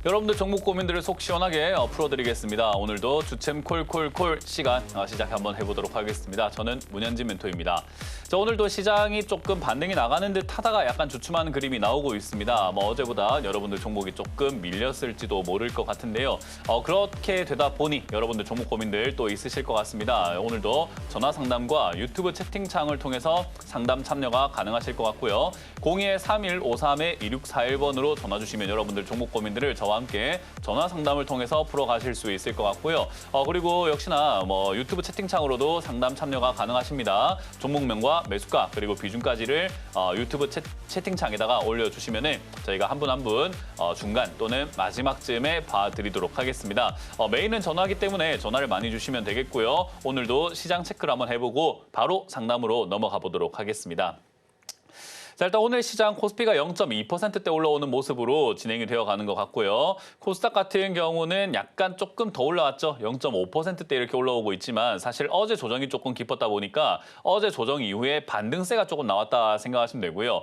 여러분들 종목 고민들을 속 시원하게 풀어드리겠습니다. 오늘도 주챔 콜콜콜 시간 시작 한번 해보도록 하겠습니다. 저는 문현진 멘토입니다. 자, 오늘도 시장이 조금 반등이 나가는 듯 하다가 약간 주춤한 그림이 나오고 있습니다. 어제보다 여러분들 종목이 조금 밀렸을지도 모를 것 같은데요. 그렇게 되다 보니 여러분들 종목 고민들 또 있으실 것 같습니다. 오늘도 전화 상담과 유튜브 채팅창을 통해서 상담 참여가 가능하실 것 같고요. 02-3153-2641번으로 전화 주시면 여러분들 종목 고민들을 저와 함께 전화 상담을 통해서 풀어가실 수 있을 것 같고요. 그리고 역시나 유튜브 채팅창으로도 상담 참여가 가능하십니다. 종목명과 매수가 그리고 비중까지를 유튜브 채팅창에다가 올려주시면 저희가 한 분 한 분 중간 또는 마지막쯤에 봐드리도록 하겠습니다. 메인은 전화기 때문에 전화를 많이 주시면 되겠고요. 오늘도 시장 체크를 한번 해보고 바로 상담으로 넘어가 보도록 하겠습니다. 자, 일단 오늘 시장 코스피가 0.2%대 올라오는 모습으로 진행이 되어가는 것 같고요. 코스닥 같은 경우는 약간 조금 더 올라왔죠. 0.5%대 이렇게 올라오고 있지만 사실 어제 조정이 조금 깊었다 보니까 어제 조정 이후에 반등세가 조금 나왔다 생각하시면 되고요.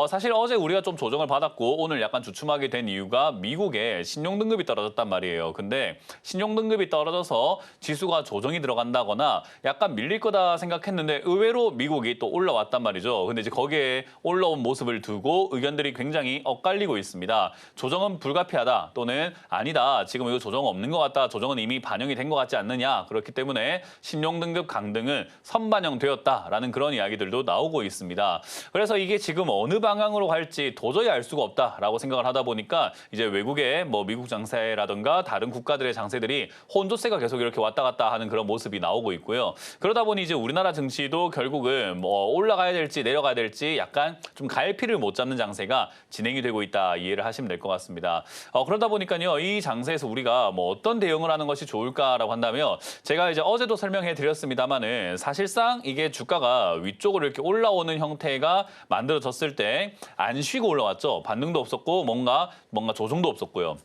사실 어제 우리가 좀 조정을 받았고 오늘 약간 주춤하게 된 이유가 미국의 신용등급이 떨어졌단 말이에요. 근데 신용등급이 떨어져서 지수가 조정이 들어간다거나 약간 밀릴 거다 생각했는데 의외로 미국이 또 올라왔단 말이죠. 근데 이제 거기에 올라온 모습을 두고 의견들이 굉장히 엇갈리고 있습니다. 조정은 불가피하다 또는 아니다. 지금 이거 조정 없는 것 같다. 조정은 이미 반영이 된 것 같지 않느냐. 그렇기 때문에 신용등급 강등은 선반영되었다라는 그런 이야기들도 나오고 있습니다. 그래서 이게 지금 어느 방향으로 갈지 도저히 알 수가 없다라고 생각을 하다 보니까 이제 외국의 미국 장세라든가 다른 국가들의 장세들이 혼조세가 계속 이렇게 왔다 갔다 하는 그런 모습이 나오고 있고요. 그러다 보니 이제 우리나라 증시도 결국은 올라가야 될지 내려가야 될지 약간 좀 갈피를 못 잡는 장세가 진행이 되고 있다 이해를 하시면 될 것 같습니다. 그러다 보니까요 이 장세에서 우리가 어떤 대응을 하는 것이 좋을까라고 한다면 제가 이제 어제도 설명해 드렸습니다만은 사실상 이게 주가가 위쪽으로 이렇게 올라오는 형태가 만들어졌을 때 안 쉬고 올라왔죠. 반등도 없었고 뭔가 조정도 없었고요.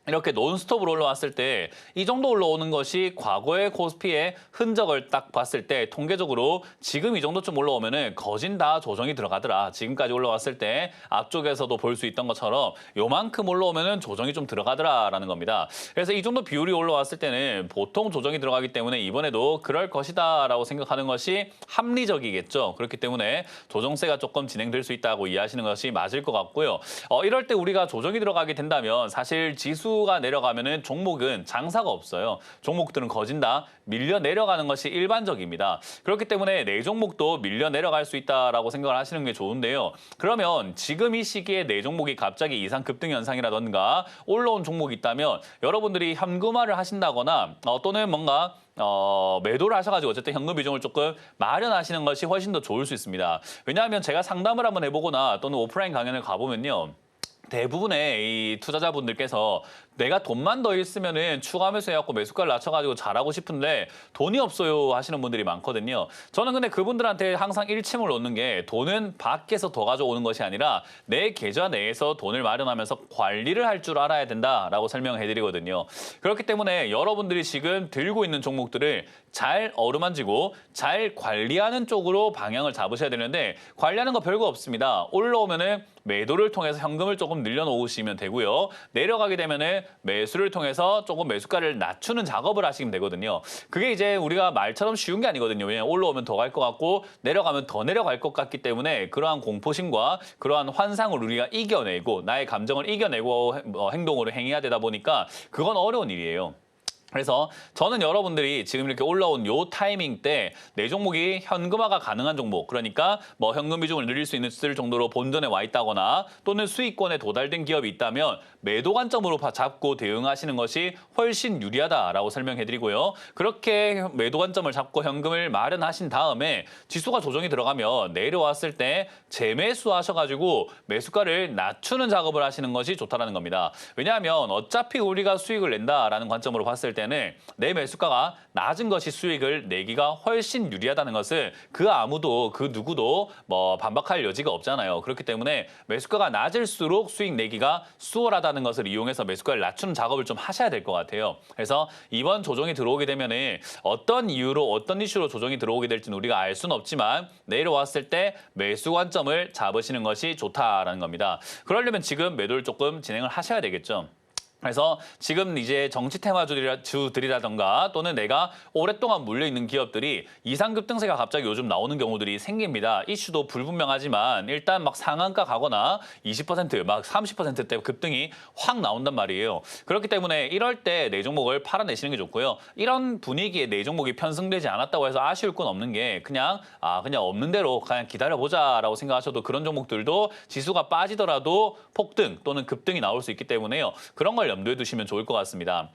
이렇게 논스톱으로 올라왔을 때 이 정도 올라오는 것이 과거의 코스피의 흔적을 딱 봤을 때 통계적으로 지금 이 정도쯤 올라오면은 거진 다 조정이 들어가더라. 지금까지 올라왔을 때 앞쪽에서도 볼 수 있던 것처럼 요만큼 올라오면은 조정이 좀 들어가더라라는 겁니다. 그래서 이 정도 비율이 올라왔을 때는 보통 조정이 들어가기 때문에 이번에도 그럴 것이다라고 생각하는 것이 합리적이겠죠. 그렇기 때문에 조정세가 조금 진행될 수 있다고 이해하시는 것이 맞을 것 같고요. 이럴 때 우리가 조정이 들어가게 된다면 사실 지수가 내려가면은 종목은 장사가 없어요. 종목들은 거진 다 밀려 내려가는 것이 일반적입니다. 그렇기 때문에 내 종목도 밀려 내려갈 수 있다라고 생각을 하시는 게 좋은데요. 그러면 지금 이 시기에 내 종목이 갑자기 이상 급등 현상이라든가 올라온 종목이 있다면 여러분들이 현금화를 하신다거나 또는 뭔가 매도를 하셔가지고 어쨌든 현금 비중을 조금 마련하시는 것이 훨씬 더 좋을 수 있습니다. 왜냐하면 제가 상담을 한번 해보거나 또는 오프라인 강연을 가보면요. 대부분의 이 투자자분들께서 내가 돈만 더 있으면은 추가 매수해갖고 매수가를 낮춰가지고 잘하고 싶은데 돈이 없어요 하시는 분들이 많거든요. 저는 근데 그분들한테 항상 일침을 놓는 게 돈은 밖에서 더 가져오는 것이 아니라 내 계좌 내에서 돈을 마련하면서 관리를 할 줄 알아야 된다라고 설명해드리거든요. 그렇기 때문에 여러분들이 지금 들고 있는 종목들을 잘 어루만지고 잘 관리하는 쪽으로 방향을 잡으셔야 되는데 관리하는 거 별거 없습니다. 올라오면은 매도를 통해서 현금을 조금 늘려놓으시면 되고요. 내려가게 되면은 매수를 통해서 조금 매수가를 낮추는 작업을 하시면 되거든요. 그게 이제 우리가 말처럼 쉬운 게 아니거든요. 왜냐하면 올라오면 더 갈 것 같고 내려가면 더 내려갈 것 같기 때문에 그러한 공포심과 그러한 환상을 우리가 이겨내고 나의 감정을 이겨내고 행동으로 행해야 되다 보니까 그건 어려운 일이에요. 그래서 저는 여러분들이 지금 이렇게 올라온 요 타이밍 때 내 종목이 현금화가 가능한 종목, 그러니까 현금 비중을 늘릴 수 있을 정도로 본전에 와 있다거나 또는 수익권에 도달된 기업이 있다면 매도 관점으로 잡고 대응하시는 것이 훨씬 유리하다라고 설명해드리고요. 그렇게 매도 관점을 잡고 현금을 마련하신 다음에 지수가 조정이 들어가면 내려왔을 때 재매수하셔가지고 매수가를 낮추는 작업을 하시는 것이 좋다라는 겁니다. 왜냐하면 어차피 우리가 수익을 낸다라는 관점으로 봤을 때는 내 매수가가 낮은 것이 수익을 내기가 훨씬 유리하다는 것을 그 아무도 그 누구도 반박할 여지가 없잖아요. 그렇기 때문에 매수가가 낮을수록 수익 내기가 수월하다는 것을 이용해서 매수가를 낮추는 작업을 좀 하셔야 될 것 같아요. 그래서 이번 조정이 들어오게 되면은 어떤 이유로 어떤 이슈로 조정이 들어오게 될지는 우리가 알 수는 없지만 내려왔을 때 매수 관점을 잡으시는 것이 좋다라는 겁니다. 그러려면 지금 매도를 조금 진행을 하셔야 되겠죠. 그래서 지금 이제 정치 테마주들이라던가 또는 내가 오랫동안 물려있는 기업들이 이상급등세가 갑자기 요즘 나오는 경우들이 생깁니다. 이슈도 불분명하지만 일단 막 상한가 가거나 20%, 막 30%대 급등이 확 나온단 말이에요. 그렇기 때문에 이럴 때 내 종목을 팔아내시는 게 좋고요. 이런 분위기에 내 종목이 편승되지 않았다고 해서 아쉬울 건 없는 게 그냥 없는 대로 그냥 기다려보자라고 생각하셔도 그런 종목들도 지수가 빠지더라도 폭등 또는 급등이 나올 수 있기 때문에요. 그런 걸 염두에 두시면 좋을 것 같습니다.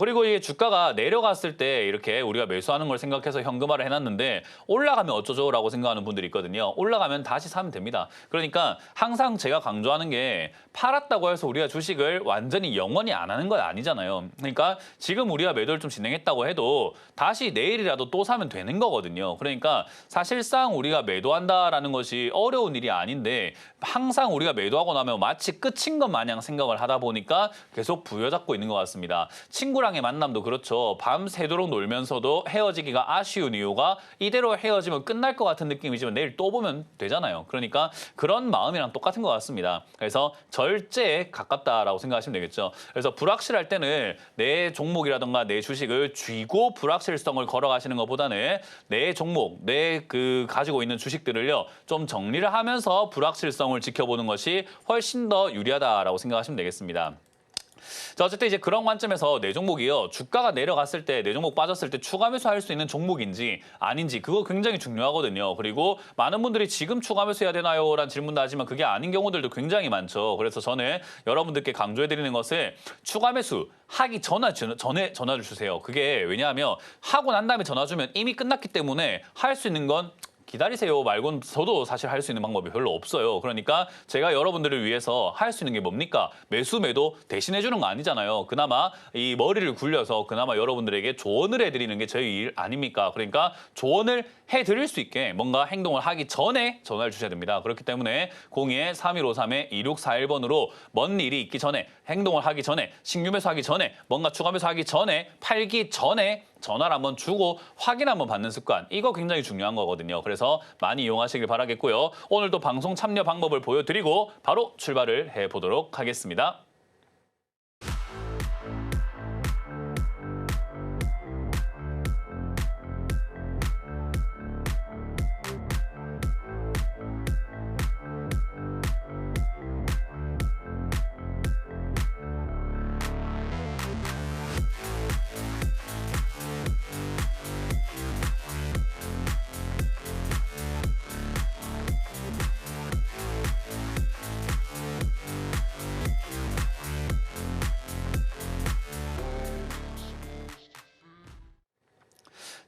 그리고 이 주가가 내려갔을 때 이렇게 우리가 매수하는 걸 생각해서 현금화를 해놨는데 올라가면 어쩌죠? 라고 생각하는 분들이 있거든요. 올라가면 다시 사면 됩니다. 그러니까 항상 제가 강조하는 게 팔았다고 해서 우리가 주식을 완전히 영원히 안 하는 건 아니잖아요. 그러니까 지금 우리가 매도를 좀 진행했다고 해도 다시 내일이라도 또 사면 되는 거거든요. 그러니까 사실상 우리가 매도한다라는 것이 어려운 일이 아닌데 항상 우리가 매도하고 나면 마치 끝인 것 마냥 생각을 하다 보니까 계속 부여잡고 있는 것 같습니다. 친구랑의 만남도 그렇죠. 밤새도록 놀면서도 헤어지기가 아쉬운 이유가 이대로 헤어지면 끝날 것 같은 느낌이지만 내일 또 보면 되잖아요. 그러니까 그런 마음이랑 똑같은 것 같습니다. 그래서 절제에 가깝다라고 생각하시면 되겠죠. 그래서 불확실할 때는 내 종목이라든가 내 주식을 쥐고 불확실성을 걸어가시는 것보다는 내 종목, 내 가지고 있는 주식들을요 좀 정리를 하면서 불확실성을 지켜보는 것이 훨씬 더 유리하다라고 생각하시면 되겠습니다. 자, 어쨌든 이제 그런 관점에서 내 종목이요. 주가가 내려갔을 때, 내 종목 빠졌을 때 추가 매수할 수 있는 종목인지 아닌지 그거 굉장히 중요하거든요. 그리고 많은 분들이 지금 추가 매수해야 되나요? 라는 질문도 하지만 그게 아닌 경우들도 굉장히 많죠. 그래서 저는 여러분들께 강조해드리는 것은 추가 매수 하기 전에 전화를 주세요. 그게 왜냐하면 하고 난 다음에 전화 주면 이미 끝났기 때문에 할 수 있는 건 기다리세요 말고는 저도 사실 할 수 있는 방법이 별로 없어요. 그러니까 제가 여러분들을 위해서 할 수 있는 게 뭡니까? 매수, 매도 대신해 주는 거 아니잖아요. 그나마 이 머리를 굴려서 그나마 여러분들에게 조언을 해드리는 게 저희 일 아닙니까? 그러니까 조언을 해드릴 수 있게 뭔가 행동을 하기 전에 전화를 주셔야 됩니다. 그렇기 때문에 02-3153-2641번으로 먼 일이 있기 전에 행동을 하기 전에 신규 매수하기 전에 뭔가 추가 매수하기 전에 팔기 전에 전화를 한번 주고 확인 한번 받는 습관 이거 굉장히 중요한 거거든요. 그래서 많이 이용하시길 바라겠고요. 오늘도 방송 참여 방법을 보여드리고 바로 출발을 해보도록 하겠습니다.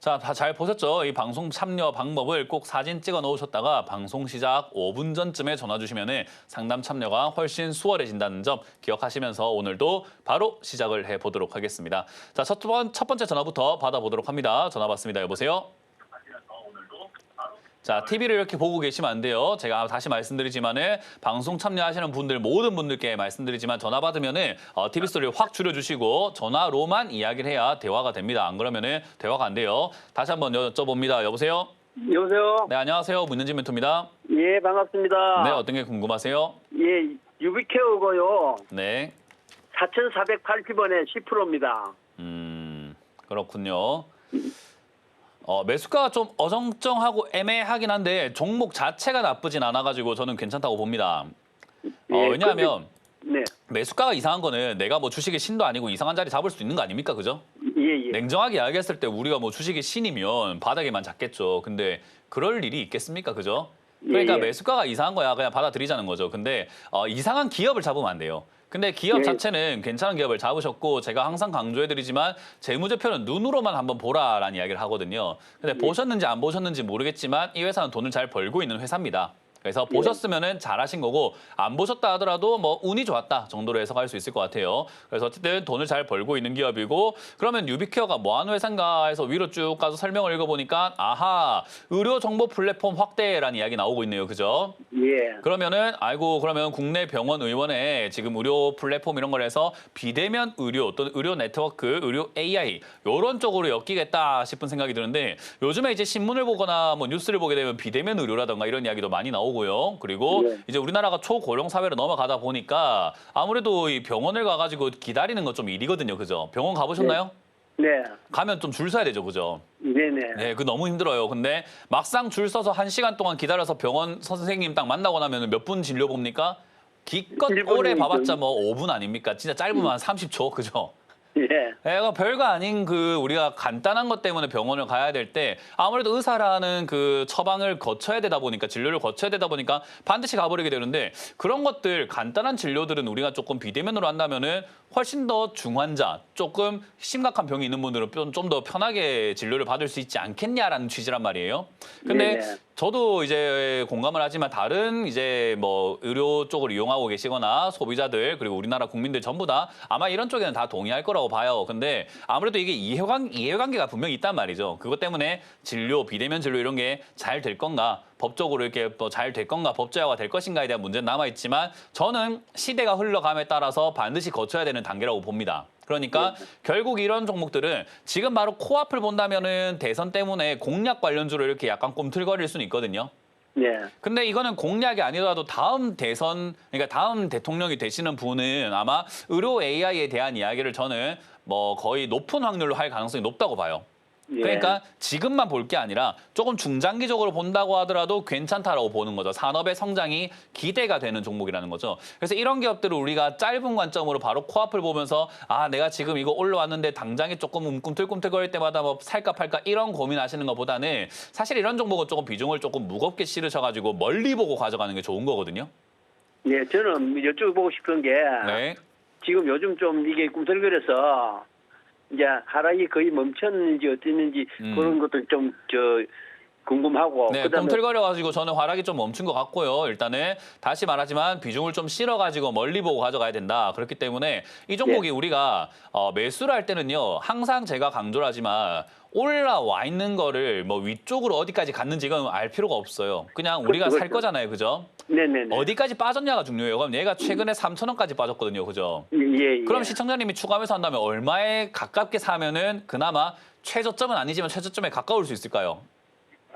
자, 다 잘 보셨죠? 이 방송 참여 방법을 꼭 사진 찍어 놓으셨다가 방송 시작 5분 전쯤에 전화 주시면 상담 참여가 훨씬 수월해진다는 점 기억하시면서 오늘도 바로 시작을 해보도록 하겠습니다. 자, 첫 번째 전화부터 받아보도록 합니다. 전화 받습니다. 여보세요? 자, TV를 이렇게 보고 계시면 안 돼요. 제가 다시 말씀드리지만은 방송 참여하시는 분들 모든 분들께 말씀드리지만 전화 받으면은 TV 소리를 확 줄여주시고 전화로만 이야기를 해야 대화가 됩니다. 안 그러면은 대화가 안 돼요. 다시 한번 여쭤봅니다. 여보세요? 여보세요? 네, 안녕하세요. 문현진 멘토입니다. 예, 반갑습니다. 네, 어떤 게 궁금하세요? 예, 유비케어고요. 네. 4,480원에 10%입니다. 그렇군요. 매수가가 좀 어정쩡하고 애매하긴 한데 종목 자체가 나쁘진 않아가지고 저는 괜찮다고 봅니다. 왜냐하면 네. 매수가가 이상한 거는 내가 뭐 주식의 신도 아니고 이상한 자리 잡을 수 있는 거 아닙니까? 그죠? 예, 예. 냉정하게 이야기했을 때 우리가 뭐 주식의 신이면 바닥에만 잡겠죠. 근데 그럴 일이 있겠습니까? 그죠? 그러니까 예, 예. 매수가가 이상한 거야. 그냥 받아들이자는 거죠. 근데 이상한 기업을 잡으면 안 돼요. 근데 기업 예. 자체는 괜찮은 기업을 잡으셨고 제가 항상 강조해드리지만 재무제표는 눈으로만 한번 보라라는 이야기를 하거든요. 근데 보셨는지 안 보셨는지 모르겠지만 이 회사는 돈을 잘 벌고 있는 회사입니다. 그래서 보셨으면은 잘하신 거고 안 보셨다 하더라도 뭐 운이 좋았다 정도로 해석할 수 있을 것 같아요. 그래서 어쨌든 돈을 잘 벌고 있는 기업이고 그러면 유비케어가 뭐 하는 회사인가 해서 위로 쭉 가서 설명을 읽어보니까 아하 의료 정보 플랫폼 확대라는 이야기 나오고 있네요. 그죠? 예. 그러면은 아이고 그러면 국내 병원 의원에 지금 의료 플랫폼 이런 걸 해서 비대면 의료 또는 의료 네트워크, 의료 AI 이런 쪽으로 엮이겠다 싶은 생각이 드는데 요즘에 이제 신문을 보거나 뭐 뉴스를 보게 되면 비대면 의료라던가 이런 이야기도 많이 나오고 나오고요. 그리고 네. 이제 우리나라가 초고령 사회로 넘어가다 보니까 아무래도 이 병원을 가가지고 기다리는 건 좀 일이거든요. 그죠? 병원 가보셨나요? 네. 가면 좀 줄 서야 되죠. 그죠? 네네. 네, 그 너무 힘들어요. 근데 막상 줄 서서 1시간 동안 기다려서 병원 선생님 딱 만나고 나면 몇 분 진료 봅니까? 기껏 1분이죠. 오래 봐봤자 뭐 5분 아닙니까? 진짜 짧으면 한 30초, 그죠? 예. 예, 별거 아닌 그 우리가 간단한 것 때문에 병원을 가야 될 때 아무래도 의사라는 그 처방을 거쳐야 되다 보니까 진료를 거쳐야 되다 보니까 반드시 가버리게 되는데 그런 것들 간단한 진료들은 우리가 조금 비대면으로 한다면은 훨씬 더 중환자, 조금 심각한 병이 있는 분들은 좀 더 편하게 진료를 받을 수 있지 않겠냐라는 취지란 말이에요. 근데 네네. 저도 이제 공감을 하지만 다른 이제 뭐 의료 쪽을 이용하고 계시거나 소비자들 그리고 우리나라 국민들 전부 다 아마 이런 쪽에는 다 동의할 거라고 봐요. 근데 아무래도 이게 이해관계가 분명히 있단 말이죠. 그것 때문에 진료, 비대면 진료 이런 게 잘 될 건가? 법적으로 이렇게 잘 될 건가, 법제화가 될 것인가에 대한 문제는 남아있지만 저는 시대가 흘러감에 따라서 반드시 거쳐야 되는 단계라고 봅니다. 그러니까 결국 이런 종목들은 지금 바로 코앞을 본다면은 대선 때문에 공약 관련주로 이렇게 약간 꿈틀거릴 수는 있거든요. 네. 근데 이거는 공약이 아니더라도 다음 대선, 그러니까 다음 대통령이 되시는 분은 아마 의료 AI에 대한 이야기를 저는 뭐 거의 높은 확률로 할 가능성이 높다고 봐요. 예. 그러니까 지금만 볼 게 아니라 조금 중장기적으로 본다고 하더라도 괜찮다라고 보는 거죠. 산업의 성장이 기대가 되는 종목이라는 거죠. 그래서 이런 기업들을 우리가 짧은 관점으로 바로 코앞을 보면서 아, 내가 지금 이거 올라왔는데 당장에 조금 꿈틀꿈틀거릴 때마다 뭐 살까 팔까 이런 고민하시는 것보다는 사실 이런 종목은 조금 비중을 조금 무겁게 실으셔가지고 멀리 보고 가져가는 게 좋은 거거든요. 예, 저는 여쭤보고 싶은 게 네. 지금 요즘 좀 이게 꿈틀거려서 이제 하락이 거의 멈췄는지 어땠는지 그런 것도 좀 궁금하고 네, 그다음에 꿈틀거려가지고 저는 하락이 좀 멈춘 것 같고요. 일단은 다시 말하지만 비중을 좀 실어가지고 멀리 보고 가져가야 된다. 그렇기 때문에 이 종목이 우리가 매수를 할 때는요. 항상 제가 강조를 하지만 올라와 있는 거를 뭐 위쪽으로 어디까지 갔는지 이건 알 필요가 없어요. 그냥 우리가 살 그렇죠. 거잖아요. 그죠? 네네네. 어디까지 빠졌냐가 중요해요. 그럼 얘가 최근에 3,000원까지 빠졌거든요. 그죠? 예. 그럼 시청자님이 추가 매수 한다면 얼마에 가깝게 사면은 그나마 최저점은 아니지만 최저점에 가까울 수 있을까요?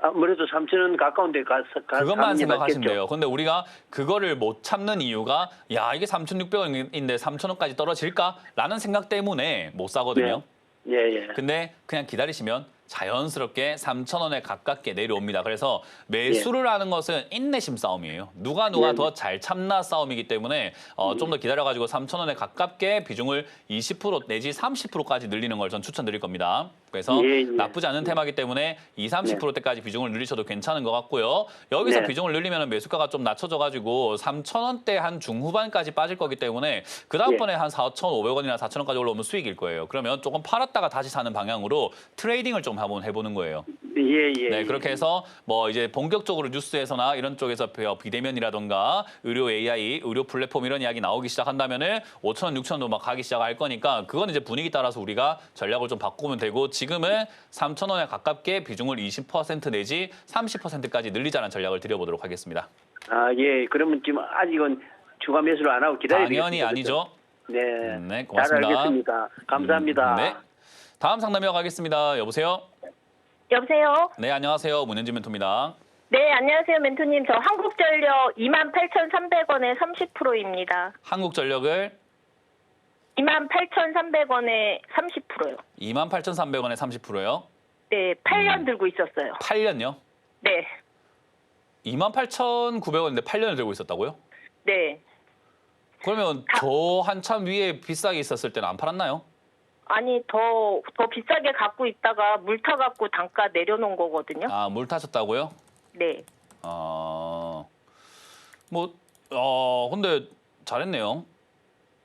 아무래도 3,000원 가까운 데 가서 그것만 생각하시면 돼요. 근데 우리가 그거를 못 참는 이유가 야, 이게 3,600원인데 3,000원까지 떨어질까라는 생각 때문에 못 사거든요. 예. 근데 그냥 기다리시면 자연스럽게 3,000원에 가깝게 내려옵니다. 그래서 매수를 하는 것은 인내심 싸움이에요. 누가 더 잘 참나 싸움이기 때문에 좀 더 기다려가지고 3,000원에 가깝게 비중을 20% 내지 30%까지 늘리는 걸 전 추천드릴 겁니다. 그래서 나쁘지 않은 테마이기 때문에 30%대까지 비중을 늘리셔도 괜찮은 것 같고요. 여기서 비중을 늘리면 매수가가 좀 낮춰져가지고 3,000원대 한 중후반까지 빠질 거기 때문에 그 다음번에 한 4,500원이나 4,000원까지 올라오면 수익일 거예요. 그러면 조금 팔았다가 다시 사는 방향으로 트레이딩을 좀 한번 해보는 거예요. 네, 그렇게 해서 뭐 이제 본격적으로 뉴스에서나 이런 쪽에서 비대면이라던가 의료 AI, 의료 플랫폼 이런 이야기 나오기 시작한다면은 5,000원, 6,000원도 막 가기 시작할 거니까 그건 이제 분위기 따라서 우리가 전략을 좀 바꾸면 되고 지금은 3,000원에 가깝게 비중을 20% 내지 30%까지 늘리자는 전략을 드려보도록 하겠습니다. 아, 예. 그러면 지금 아직은 추가 매수를 안 하고 기다려야 되겠습니다. 당연히 아니죠. 네. 네, 고맙습니다. 잘 알겠습니다. 감사합니다. 네. 다음 상담 이어가겠습니다. 여보세요? 여보세요? 네, 안녕하세요. 문현진 멘토입니다. 네, 안녕하세요, 멘토님. 저 한국전력 28,300원에 30%입니다. 한국전력을 28,300원에 30%요. 28,300원에 30%요? 네, 8년 들고 있었어요. 8년요? 네, 28,900원인데 8년을 들고 있었다고요? 네. 그러면 저 한참 위에 비싸게 있었을 때는 안 팔았나요? 아니, 더 비싸게 갖고 있다가 물 타갖고 단가 내려놓은 거거든요. 아, 물 타셨다고요? 네. 근데 잘했네요.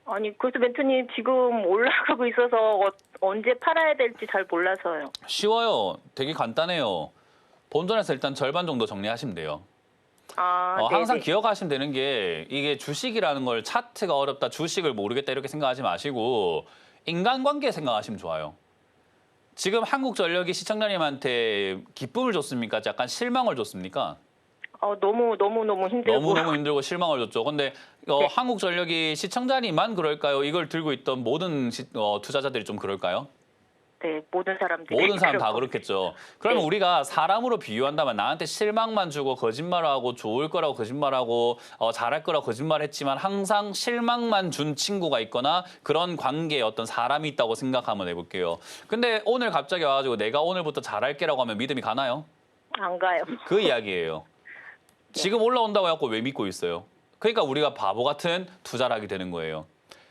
아니, 그래서 멘토님 지금 올라가고 있어서 언제 팔아야 될지 잘 몰라서요. 쉬워요. 되게 간단해요. 본전에서 일단 절반 정도 정리하시면 돼요. 아, 항상 네네. 기억하시면 되는 게 이게 주식이라는 걸 차트가 어렵다, 주식을 모르겠다 이렇게 생각하지 마시고 인간관계 생각하시면 좋아요. 지금 한국전력이 시청자님한테 기쁨을 줬습니까? 약간 실망을 줬습니까? 너무 힘들고. 너무너무 힘들고 실망을 줬죠. 근데 네. 한국전력이 시청자님만 그럴까요? 이걸 들고 있던 모든 투자자들이 좀 그럴까요? 네, 모든 사람들이. 모든 사람 다 그렇고. 그렇겠죠. 그러면 네. 우리가 사람으로 비유한다면 나한테 실망만 주고 거짓말하고 좋을 거라고 거짓말하고 잘할 거라고 거짓말했지만 항상 실망만 준 친구가 있거나 그런 관계에 어떤 사람이 있다고 생각 한번 해볼게요. 근데 오늘 갑자기 와가지고 내가 오늘부터 잘할게라고 하면 믿음이 가나요? 안 가요. 그 이야기예요. 지금 올라온다고 해갖고 왜 믿고 있어요? 그러니까 우리가 바보 같은 투자를 하게 되는 거예요.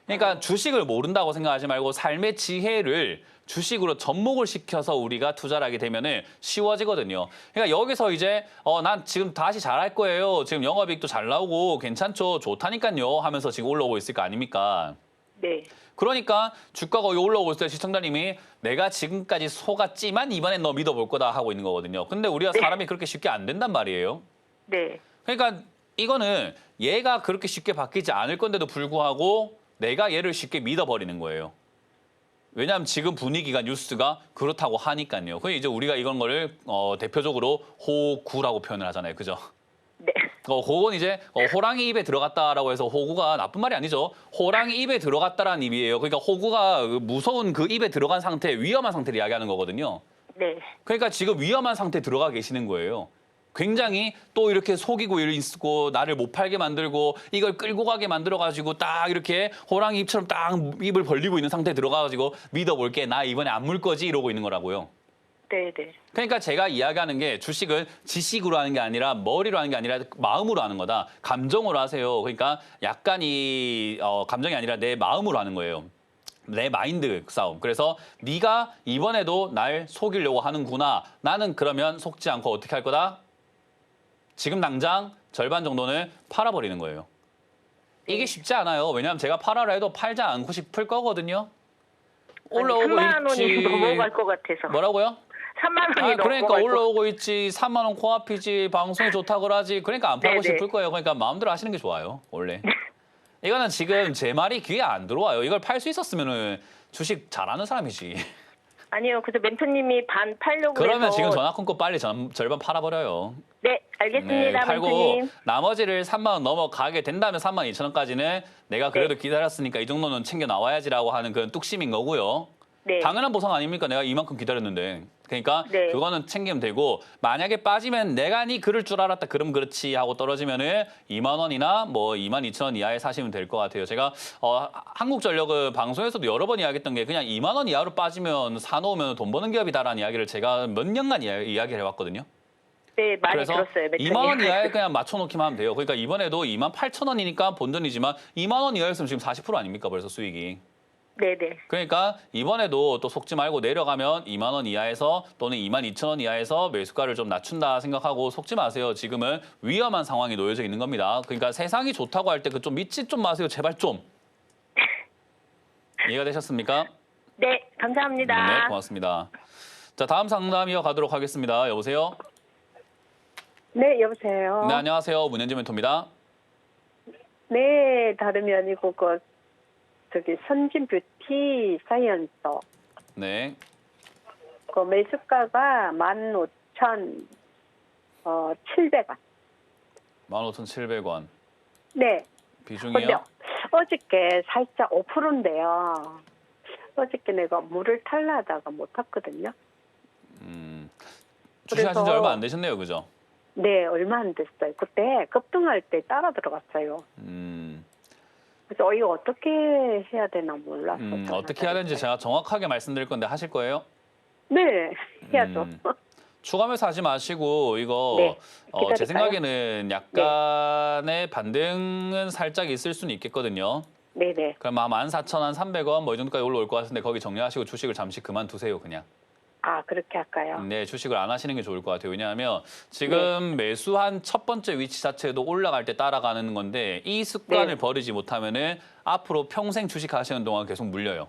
그러니까 주식을 모른다고 생각하지 말고 삶의 지혜를 주식으로 접목을 시켜서 우리가 투자를 하게 되면은 쉬워지거든요. 그러니까 여기서 이제 난 지금 다시 잘할 거예요. 지금 영업이익도 잘 나오고 괜찮죠. 좋다니까요. 하면서 지금 올라오고 있을 거 아닙니까? 네. 그러니까 주가가 올라오고 있을 때 시청자님이 내가 지금까지 속았지만 이번엔 너 믿어볼 거다 하고 있는 거거든요. 근데 우리가 사람이 그렇게 쉽게 안 된단 말이에요. 네. 그러니까 이거는 얘가 그렇게 쉽게 바뀌지 않을 건데도 불구하고 내가 얘를 쉽게 믿어버리는 거예요. 왜냐하면 지금 분위기가 뉴스가 그렇다고 하니까요. 그 이제 우리가 이런 거를 대표적으로 호구라고 표현을 하잖아요. 그죠? 네. 그건 이제 호랑이 입에 들어갔다라고 해서 호구가 나쁜 말이 아니죠. 호랑이 입에 들어갔다라는 의미예요. 그러니까 호구가 무서운 그 입에 들어간 상태, 위험한 상태를 이야기하는 거거든요. 네. 그러니까 지금 위험한 상태에 들어가 계시는 거예요. 굉장히 또 이렇게 속이고 있고 나를 못 팔게 만들고 이걸 끌고 가게 만들어가지고 딱 이렇게 호랑이 입처럼 딱 입을 벌리고 있는 상태에 들어가가지고 믿어볼게. 나 이번에 안 물 거지 이러고 있는 거라고요. 네. 네. 그러니까 제가 이야기하는 게 주식은 지식으로 하는 게 아니라 머리로 하는 게 아니라 마음으로 하는 거다. 감정으로 하세요. 그러니까 약간 감정이 아니라 내 마음으로 하는 거예요. 내 마인드 싸움. 그래서 네가 이번에도 날 속이려고 하는구나. 나는 그러면 속지 않고 어떻게 할 거다? 지금 당장 절반 정도는 팔아버리는 거예요. 이게 쉽지 않아요. 왜냐하면 제가 팔아라 해도 팔지 않고 싶을 거거든요. 올라오고 3만 원이 있지. 넘어갈 것 같아서. 뭐라고요? 3만 원이 그러니까 넘어갈 것 올라오고 있지. 3만 원 코앞이지. 방송이 좋다 그러지. 그러니까 안 팔고 네네. 싶을 거예요. 그러니까 마음대로 하시는 게 좋아요. 원래. 이거는 지금 제 말이 귀에 안 들어와요. 이걸 팔 수 있었으면은 주식 잘하는 사람이지. 아니요. 그래서 멘토님이 반 팔려고 그러면 해서. 지금 전화 끊고 빨리 절반 팔아버려요. 네. 알겠습니다. 팔고 멘토님. 나머지를 3만 원 넘어가게 된다면 3만 2천 원까지는 내가 그래도 기다렸으니까 이 정도는 챙겨 나와야지라고 하는 그런 뚝심인 거고요. 네. 당연한 보상 아닙니까? 내가 이만큼 기다렸는데. 그러니까 네. 그거는 챙기면 되고 만약에 빠지면 내가 니 그럴 줄 알았다. 그럼 그렇지 하고 떨어지면은 2만 원이나 뭐 2만 2천 원 이하에 사시면 될 것 같아요. 제가 한국전력은 방송에서도 여러 번 이야기했던 게 그냥 2만 원 이하로 빠지면 사놓으면 돈 버는 기업이다라는 이야기를 제가 몇 년간 이야기를 해왔거든요. 네. 많이 그래서 들었어요. 멘토님. 2만 원 이하에 그냥 맞춰놓기만 하면 돼요. 그러니까 이번에도 2만 8천 원이니까 본전이지만 2만 원 이하였으면 지금 40% 아닙니까? 벌써 수익이. 네네. 그러니까 이번에도 또 속지 말고 내려가면 2만 원 이하에서 또는 2만 2천 원 이하에서 매수가를 좀 낮춘다 생각하고 속지 마세요. 지금은 위험한 상황이 놓여져 있는 겁니다. 그러니까 세상이 좋다고 할 때 그 좀 믿지 좀 마세요. 제발 좀. 이해가 되셨습니까? 네. 감사합니다. 네, 고맙습니다. 자, 다음 상담 이어가도록 하겠습니다. 여보세요? 네, 여보세요. 네, 안녕하세요. 문현지 멘토입니다. 네, 다름이 아니고 저기 선진 뷰티 사이언스 네. 그 매수가가 15,700원. 15,700원. 네. 근데 비중이요? 어저께 살짝 5%인데요. 어저께 내가 물을 탈라다가 못 탔거든요. 주식하신 지 그래서- 얼마 안 되셨네요. 그죠? 네, 얼마 안 됐어요. 그때 급등할 때 따라 들어갔어요. 그래서 이거 어떻게 해야 되나 몰라서. 어떻게 해야 되는지 제가 정확하게 말씀드릴 건데 하실 거예요? 네, 해야죠. 추가 매수 하지 마시고 이거 네, 제 기다릴까요? 생각에는 약간의 반등은 살짝 있을 수는 있겠거든요. 네네. 그럼 14,300원 뭐 이 정도까지 올라올 것 같은데 거기 정리하시고 주식을 잠시 그만두세요. 그냥. 아, 그렇게 할까요? 네, 주식을 안 하시는 게 좋을 것 같아요. 왜냐하면 지금 매수한 첫 번째 위치 자체도 올라갈 때 따라가는 건데 이 습관을 네. 버리지 못하면은 앞으로 평생 주식 하시는 동안 계속 물려요.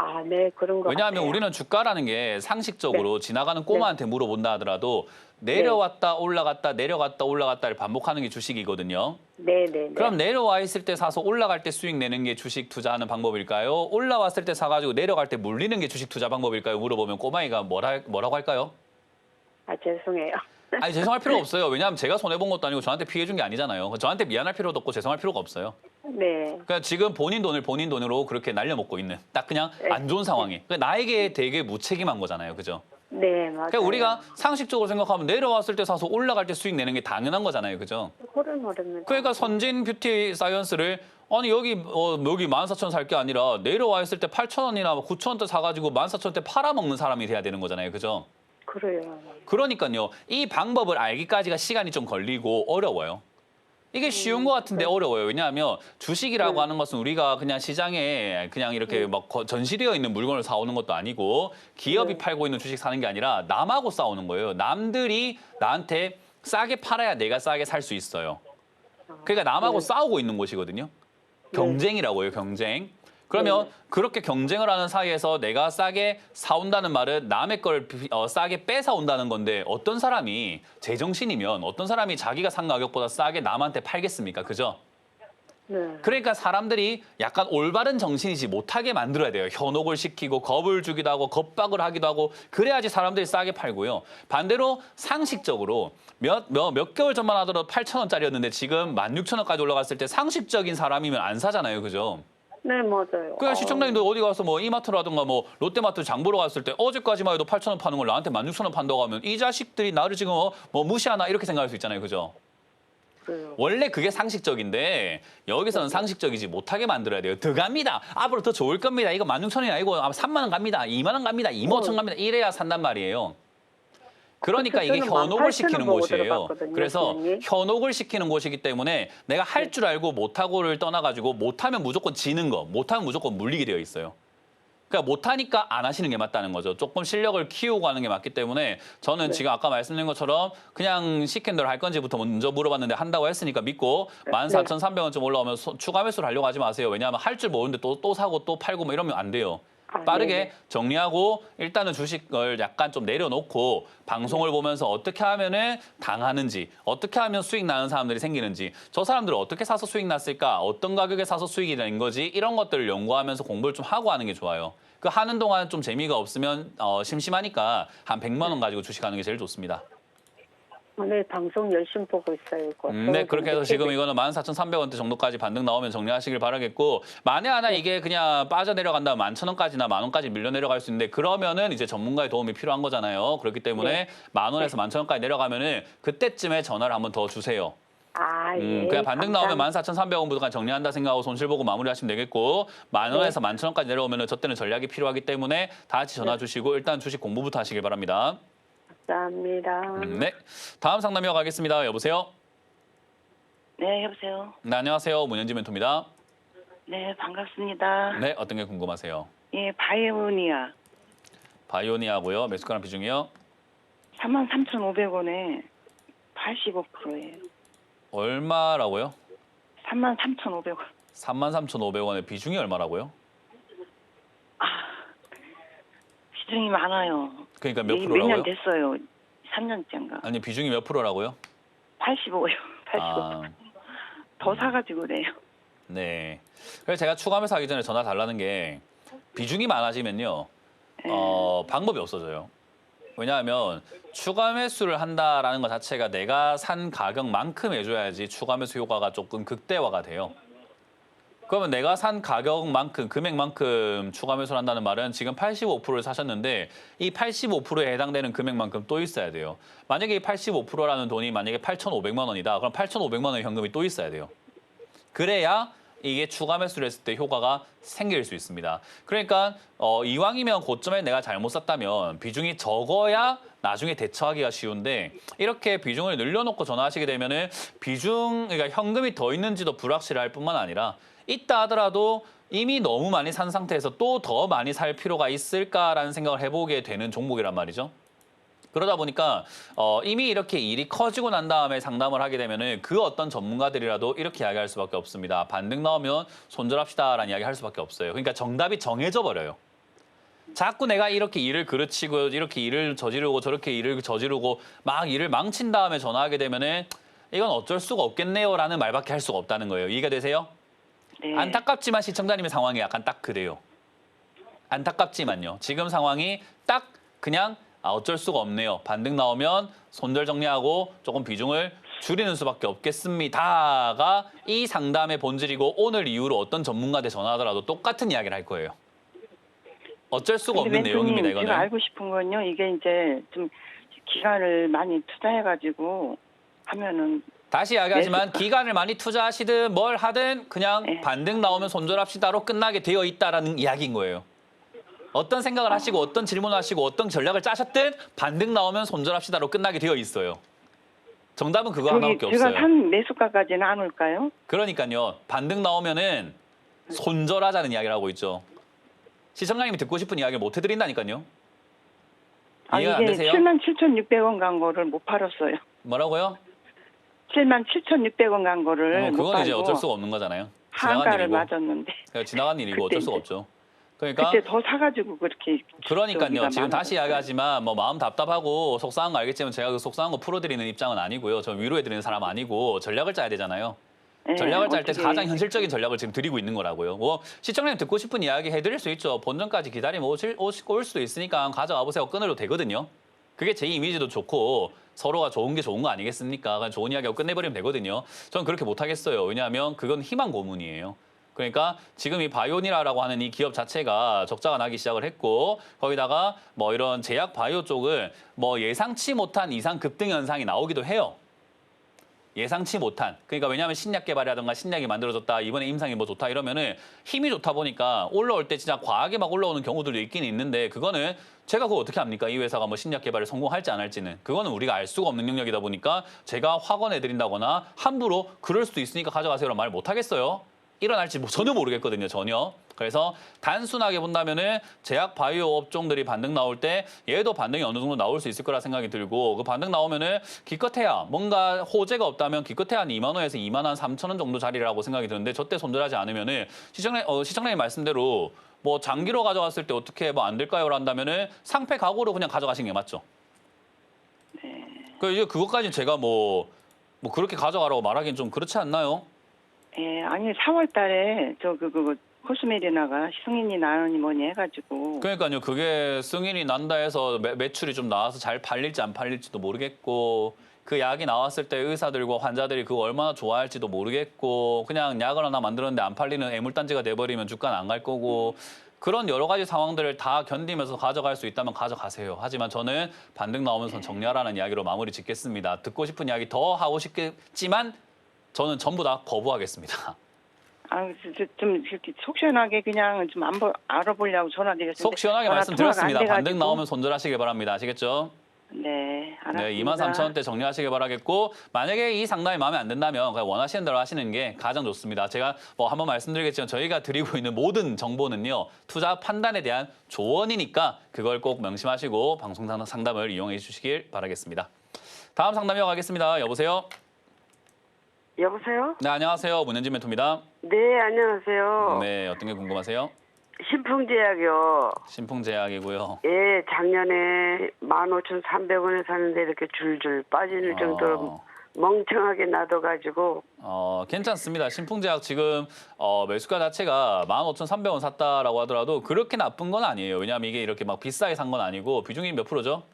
아, 네, 그런 거 왜냐하면 같아요. 우리는 주가라는 게 상식적으로 지나가는 꼬마한테 물어본다 하더라도 내려왔다 올라갔다 내려갔다 올라갔다를 반복하는 게 주식이거든요. 네네네. 그럼 내려와 있을 때 사서 올라갈 때 수익 내는 게 주식 투자하는 방법일까요? 올라왔을 때 사가지고 내려갈 때 물리는 게 주식 투자 방법일까요? 물어보면 꼬마이가 뭐라고 할까요? 아, 죄송해요. 아니 죄송할 필요가 없어요. 왜냐하면 제가 손해본 것도 아니고 저한테 피해 준 게 아니잖아요. 저한테 미안할 필요도 없고 죄송할 필요가 없어요. 네. 그러니까 지금 본인 돈을 본인 돈으로 그렇게 날려먹고 있는 딱 그냥 안 좋은 상황이. 그러니까 나에게 되게 무책임한 거잖아요. 그죠? 네, 맞아요. 그러니까 우리가 상식적으로 생각하면 내려왔을 때 사서 올라갈 때 수익 내는 게 당연한 거잖아요. 그죠? 모릅니다. 그러니까 선진 뷰티 사이언스를 아니 여기 14,000원 살 게 아니라 내려와 있을 때 8,000원이나 9,000원대 사가지고 14,000원대 팔아먹는 사람이 돼야 되는 거잖아요. 그죠? 그래요. 그러니까요. 이 방법을 알기까지가 시간이 좀 걸리고 어려워요. 이게 쉬운 것 같은데 어려워요. 왜냐하면 주식이라고 하는 것은 우리가 그냥 시장에 그냥 이렇게 막 전시되어 있는 물건을 사오는 것도 아니고 기업이 팔고 있는 주식 사는 게 아니라 남하고 싸우는 거예요. 남들이 나한테 싸게 팔아야 내가 싸게 살 수 있어요. 그러니까 남하고 싸우고 있는 곳이거든요. 경쟁이라고 해요, 경쟁. 그러면 그렇게 경쟁을 하는 사이에서 내가 싸게 사온다는 말은 남의 걸 싸게 뺏어온다는 건데 어떤 사람이 제정신이면 어떤 사람이 자기가 산 가격보다 싸게 남한테 팔겠습니까? 그죠? 네. 그러니까 사람들이 약간 올바른 정신이지 못하게 만들어야 돼요. 현혹을 시키고 겁을 주기도 하고 겁박을 하기도 하고 그래야지 사람들이 싸게 팔고요. 반대로 상식적으로 몇 개월 전만 하더라도 8,000원짜리였는데 지금 16,000원까지 올라갔을 때 상식적인 사람이면 안 사잖아요. 그죠? 네, 맞아요. 그러니까 시청자님들 어디 가서 뭐 이마트라든가 뭐 롯데마트 장 보러 갔을 때 어제까지만 해도 8,000원 파는 걸 나한테 16,000원 판다고 하면 이 자식들이 나를 지금 뭐 무시하나 이렇게 생각할 수 있잖아요. 그죠? 그래요. 원래 그게 상식적인데 여기서는 상식적이지 못하게 만들어야 돼요. 더 갑니다. 앞으로 더 좋을 겁니다. 이거 16,000원이 아니고 3만 원 갑니다. 2만 원 갑니다. 2만 5천 갑니다. 이래야 산단 말이에요. 그러니까 이게 저는 현혹을 18,000원 시키는 보고 곳이에요. 들어갔거든요, 그래서 선생님. 현혹을 시키는 곳이기 때문에 내가 할 줄 알고 못하고를 떠나가지고 못하면 무조건 지는 거, 못하면 무조건 물리게 되어 있어요. 그러니까 못하니까 안 하시는 게 맞다는 거죠. 조금 실력을 키우고 하는 게 맞기 때문에 저는 지금 아까 말씀드린 것처럼 그냥 시킨 대로 할 건지부터 먼저 물어봤는데 한다고 했으니까 믿고 14,300원쯤 올라오면 추가 매수를 하려고 하지 마세요. 왜냐하면 할 줄 모르는데 또 사고 또 팔고 뭐 이러면 안 돼요. 빠르게 네네. 정리하고 일단은 주식을 약간 좀 내려놓고 방송을 보면서 어떻게 하면은 당하는지 어떻게 하면 수익 나는 사람들이 생기는지 저 사람들은 어떻게 사서 수익 났을까 어떤 가격에 사서 수익이 낸 거지 이런 것들을 연구하면서 공부를 좀 하고 하는 게 좋아요. 그 하는 동안 좀 재미가 없으면 심심하니까 한 100만 원 가지고 주식하는 게 제일 좋습니다. 네, 방송 열심히 보고 있어요. 이거. 네, 그렇게 해서 지금 이거는 14,300원대 정도까지 반등 나오면 정리하시길 바라겠고 만에 하나 이게 그냥 빠져내려간다면 11,000원까지나 10,000원까지 밀려 내려갈 수 있는데 그러면은 이제 전문가의 도움이 필요한 거잖아요. 그렇기 때문에 10,000원에서 11,000원까지 내려가면은 그때쯤에 전화를 한번 더 주세요. 아, 예. 그냥 반등 나오면 감사합니다. 14,300원부터 정리한다 생각하고 손실 보고 마무리하시면 되겠고 10,000원에서 11,000원까지 내려오면은 저 때는 전략이 필요하기 때문에 다 같이 전화 주시고 일단 주식 공부부터 하시길 바랍니다. 감사합니다. 네, 다음 상담 이어가겠습니다. 여보세요? 네, 여보세요. 네, 안녕하세요. 문현지 멘토입니다. 네, 반갑습니다. 네, 어떤 게 궁금하세요? 예, 바이오니아 바이오니아고요. 매수가랑 비중이요? 33,500원에 85%예요. 얼마라고요? 33,500원. 33,500원에 비중이 얼마라고요? 비중이 많아요. 그러니까 몇 몇 프로라고요? 년 됐어요. 3년째인가. 아니, 비중이 몇 프로라고요? 85요. 85. 아, 더 사가지고 그래요. 네. 그래서 제가 추가 매수하기 전에 전화 달라는 게 비중이 많아지면요. 방법이 없어져요. 왜냐하면 추가 매수를 한다라는 것 자체가 내가 산 가격만큼 해줘야지 추가 매수 효과가 조금 극대화가 돼요. 그러면 내가 산 가격만큼, 금액만큼 추가 매수를 한다는 말은 지금 85%를 사셨는데 이 85%에 해당되는 금액만큼 또 있어야 돼요. 만약에 이 85%라는 돈이 만약에 8,500만 원이다. 그럼 8,500만 원의 현금이 또 있어야 돼요. 그래야 이게 추가 매수를 했을 때 효과가 생길 수 있습니다. 그러니까 이왕이면 고점에 내가 잘못 샀다면 비중이 적어야 나중에 대처하기가 쉬운데 이렇게 비중을 늘려놓고 전화하시게 되면은 그러니까 현금이 더 있는지도 불확실할 뿐만 아니라 있다 하더라도 이미 너무 많이 산 상태에서 또 더 많이 살 필요가 있을까라는 생각을 해보게 되는 종목이란 말이죠. 그러다 보니까 이미 이렇게 일이 커지고 난 다음에 상담을 하게 되면은 그 어떤 전문가들이라도 이렇게 이야기할 수밖에 없습니다. 반등 나오면 손절합시다라는 이야기 할 수밖에 없어요. 그러니까 정답이 정해져 버려요. 자꾸 내가 이렇게 일을 그르치고 이렇게 일을 저지르고 저렇게 일을 저지르고 막 일을 망친 다음에 전화하게 되면은 이건 어쩔 수가 없겠네요라는 말밖에 할 수가 없다는 거예요. 이해가 되세요? 네. 안타깝지만 시청자님의 상황이 약간 딱 그래요. 안타깝지만요. 지금 상황이 딱 그냥 어쩔 수가 없네요. 반등 나오면 손절 정리하고 조금 비중을 줄이는 수밖에 없겠습니다가 이 상담의 본질이고 오늘 이후로 어떤 전문가한테 전화하더라도 똑같은 이야기를 할 거예요. 어쩔 수가 없는 근데 내용입니다, 멘토님, 이거는. 제가 알고 싶은 건요. 이게 이제 좀 기간을 많이 투자해가지고 하면은 다시 이야기하지만 기간을 많이 투자하시든 뭘 하든 그냥 네. 반등 나오면 손절합시다로 끝나게 되어 있다라는 이야기인 거예요. 어떤 생각을 하시고 어떤 질문을 하시고 어떤 전략을 짜셨든 반등 나오면 손절합시다로 끝나게 되어 있어요. 정답은 그거 하나밖에 제가 없어요. 산 매수가까지는 안 올까요? 그러니까요. 반등 나오면은 손절하자는 이야기를 하고 있죠. 시청자님이 듣고 싶은 이야기를 못 해드린다니까요. 이해가 안 이게 되세요? 77,600원 간 거를 못 팔았어요. 뭐라고요? 77,600원 간 거를 못 그건 팔고 이제 어쩔 수가 없는 거잖아요. 지나간 한가를 일이고. 맞았는데 지나간 일이고 그때 어쩔 수가 이제 없죠. 그러니까 그때 더 사가지고 그렇게 그러니까요. 저기가 지금 다시 많아졌어요. 이야기하지만 뭐 마음 답답하고 속상한 거 알겠지만 제가 그 속상한 거 풀어드리는 입장은 아니고요. 저 위로해드리는 사람 아니고 전략을 짜야 되잖아요. 네, 전략을 짤 때 어떻게 가장 현실적인 전략을 지금 드리고 있는 거라고요. 뭐 시청자님 듣고 싶은 이야기 해드릴 수 있죠. 본전까지 기다리면 올 수도 있으니까 가져와 보세요. 끊어도 되거든요. 그게 제 이미지도 좋고 서로가 좋은 게 좋은 거 아니겠습니까? 그냥 좋은 이야기하고 끝내버리면 되거든요. 저는 그렇게 못하겠어요. 왜냐하면 그건 희망 고문이에요. 그러니까 지금 이 바이오니라라고 하는 이 기업 자체가 적자가 나기 시작을 했고 거기다가 뭐 이런 제약 바이오 쪽을 뭐 예상치 못한 이상 급등 현상이 나오기도 해요. 예상치 못한. 그러니까 왜냐하면 신약 개발이라든가 신약이 만들어졌다. 이번에 임상이 뭐 좋다 이러면은 힘이 좋다 보니까 올라올 때 진짜 과하게 막 올라오는 경우들도 있긴 있는데 그거는 제가 그거 어떻게 합니까? 이 회사가 뭐 신약 개발을 성공할지 안 할지는. 그거는 우리가 알 수가 없는 영역이다 보니까 제가 확언해드린다거나 함부로 그럴 수도 있으니까 가져가세요라는 말 못하겠어요. 일어날지 뭐 전혀 모르겠거든요. 전혀. 그래서 단순하게 본다면은 제약 바이오 업종들이 반등 나올 때 얘도 반등이 어느 정도 나올 수 있을 거라 생각이 들고 그 반등 나오면은 기껏해야 뭔가 호재가 없다면 기껏해야 한 2만 원에서 2만 원 3천 원 정도 자리라고 생각이 드는데 저때 손절하지 않으면은 시청자님 말씀대로 뭐 장기로 가져갔을 때 어떻게 뭐 안 될까요로 한다면은 상패 각오로 그냥 가져가시는 게 맞죠. 그 이제 그것까지 제가 뭐 그렇게 가져가라고 말하기는 좀 그렇지 않나요? 예, 아니 3월 달에 그거 코스메리나가 승인이 나느니 뭐니 해가지고 그러니까요. 그게 승인이 난다 해서 매출이 좀 나와서 잘 팔릴지 안 팔릴지도 모르겠고 그 약이 나왔을 때 의사들과 환자들이 그거 얼마나 좋아할지도 모르겠고 그냥 약을 하나 만들었는데 안 팔리는 애물단지가 돼버리면 주가는 안 갈 거고 그런 여러 가지 상황들을 다 견디면서 가져갈 수 있다면 가져가세요. 하지만 저는 반등 나오면서 정리하라는 이야기로 마무리 짓겠습니다. 듣고 싶은 이야기 더 하고 싶겠지만 저는 전부 다 거부하겠습니다. 좀 이렇게 속 시원하게 그냥 좀 알아보려고 전화드렸습니다. 속 시원하게 전화 말씀드렸습니다. 통화가 안 반등 돼가지고. 나오면 손절하시길 바랍니다. 아시겠죠? 네, 알았습니다. 네, 23,000원대 정리하시길 바라겠고 만약에 이 상담이 마음에 안 든다면 그냥 원하시는 대로 하시는 게 가장 좋습니다. 제가 뭐 한번 말씀드리겠지만 저희가 드리고 있는 모든 정보는요. 투자 판단에 대한 조언이니까 그걸 꼭 명심하시고 방송 상담을 이용해 주시길 바라겠습니다. 다음 상담 이어가겠습니다. 여보세요? 여보세요? 네, 안녕하세요. 문현진 멘토입니다. 네, 안녕하세요. 네, 어떤 게 궁금하세요? 신풍제약이요. 신풍제약이고요. 예, 작년에 15,300원에 샀는데 이렇게 줄줄 빠지는 정도로 멍청하게 놔둬가지고. 괜찮습니다. 신풍제약 지금 매수가 자체가 15,300원 샀다라고 하더라도 그렇게 나쁜 건 아니에요. 왜냐하면 이게 이렇게 막 비싸게 산 건 아니고 비중이 몇 프로죠?